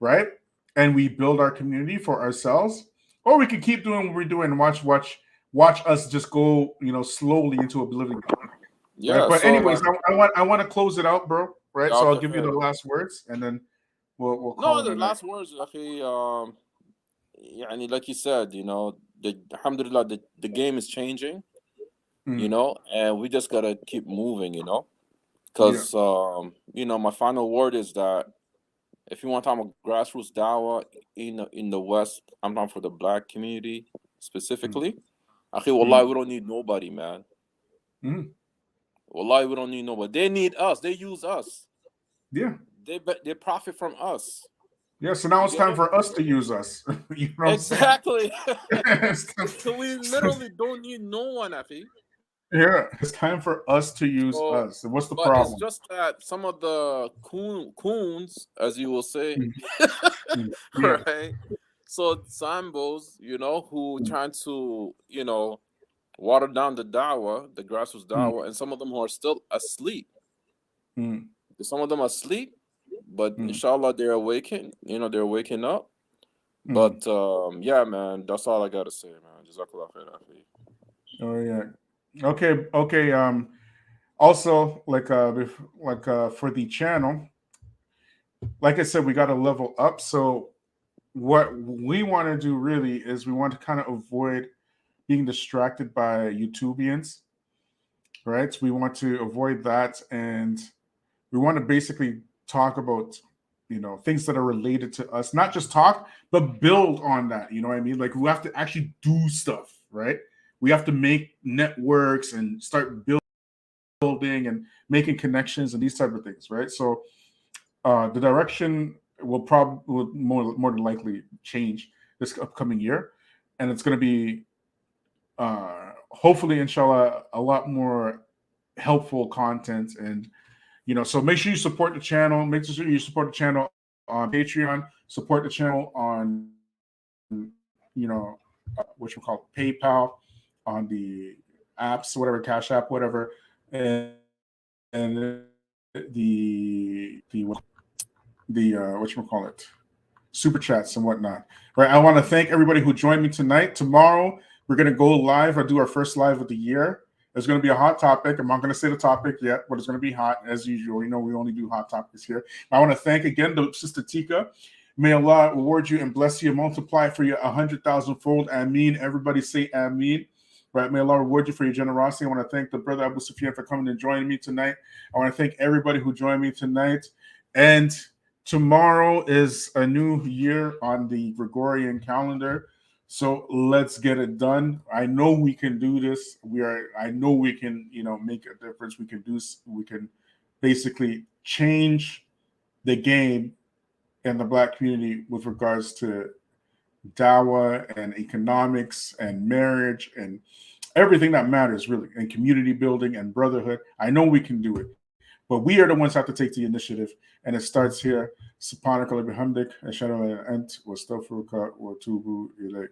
right? And we build our community for ourselves, or we can keep doing what we're doing and watch us just go, slowly into oblivion. Yeah. Right? But so anyways, I want to close it out, bro. Right. So I'll give you the last words, and then we'll call the last words. Like you said, alhamdulillah, the game is changing, and we just gotta keep moving, because my final word is that if you want to talk about grassroots dawah in the West, I'm talking for the Black community specifically. Wallahi, we don't need nobody, man. Wallahi, we don't need nobody. They need us. They use us. Yeah. They profit from us. Yeah. So now it's time for us to use us. Exactly. So we literally don't need no one, Afi. Yeah, it's time for us to use us. What's the problem? It's just that some of the coons, as you will say, right? So Zambos, who trying to, water down the dawah, the grassroots dawah, and some of them who are still asleep. Some of them are asleep, but inshallah they're awakened. They're waking up. But yeah, man, that's all I gotta say, man. Jazakallah khair. Oh yeah. Okay. Also, for the channel, like I said, we got to level up. So what we want to do really is we want to kind of avoid being distracted by YouTubians, right? So we want to avoid that, and we want to basically talk about things that are related to us, not just talk, but build on that. You know what I mean? Like, we have to actually do stuff, right? We have to make networks and start building and making connections and these type of things, right? So the direction will more than likely change this upcoming year, and it's going to be hopefully, inshallah, a lot more helpful content. And so make sure you support the channel. Make sure you support the channel on Patreon. Support the channel on what you call PayPal, on the apps, whatever, Cash App, whatever, and the what you call it, super chats and whatnot. Right. I want to thank everybody who joined me tonight. Tomorrow we're going to go live. I do our first live of the year. There's going to be a hot topic. I'm not going to say the topic yet, but it's going to be hot as usual. You know, we only do hot topics here. I want to thank again Sister Tika. May Allah reward you and bless you and multiply for you 100,000-fold. Ameen. Everybody say Ameen. Right. May Allah reward you for your generosity. I want to thank the brother Abu Sufyan for coming and joining me tonight. I want to thank everybody who joined me tonight. And tomorrow is a new year on the Gregorian calendar. So let's get it done. I know we can do this. I know we can, make a difference. We can basically change the game in the Black community with regards to dawah and economics and marriage and everything that matters, really, and community building and brotherhood. I know we can do it, but we are the ones who have to take the initiative, and it starts here. Subhanaka wa bihamdik, ashhadu an la ilaha illa anta, wa astaghfiruka wa atubu ilaik.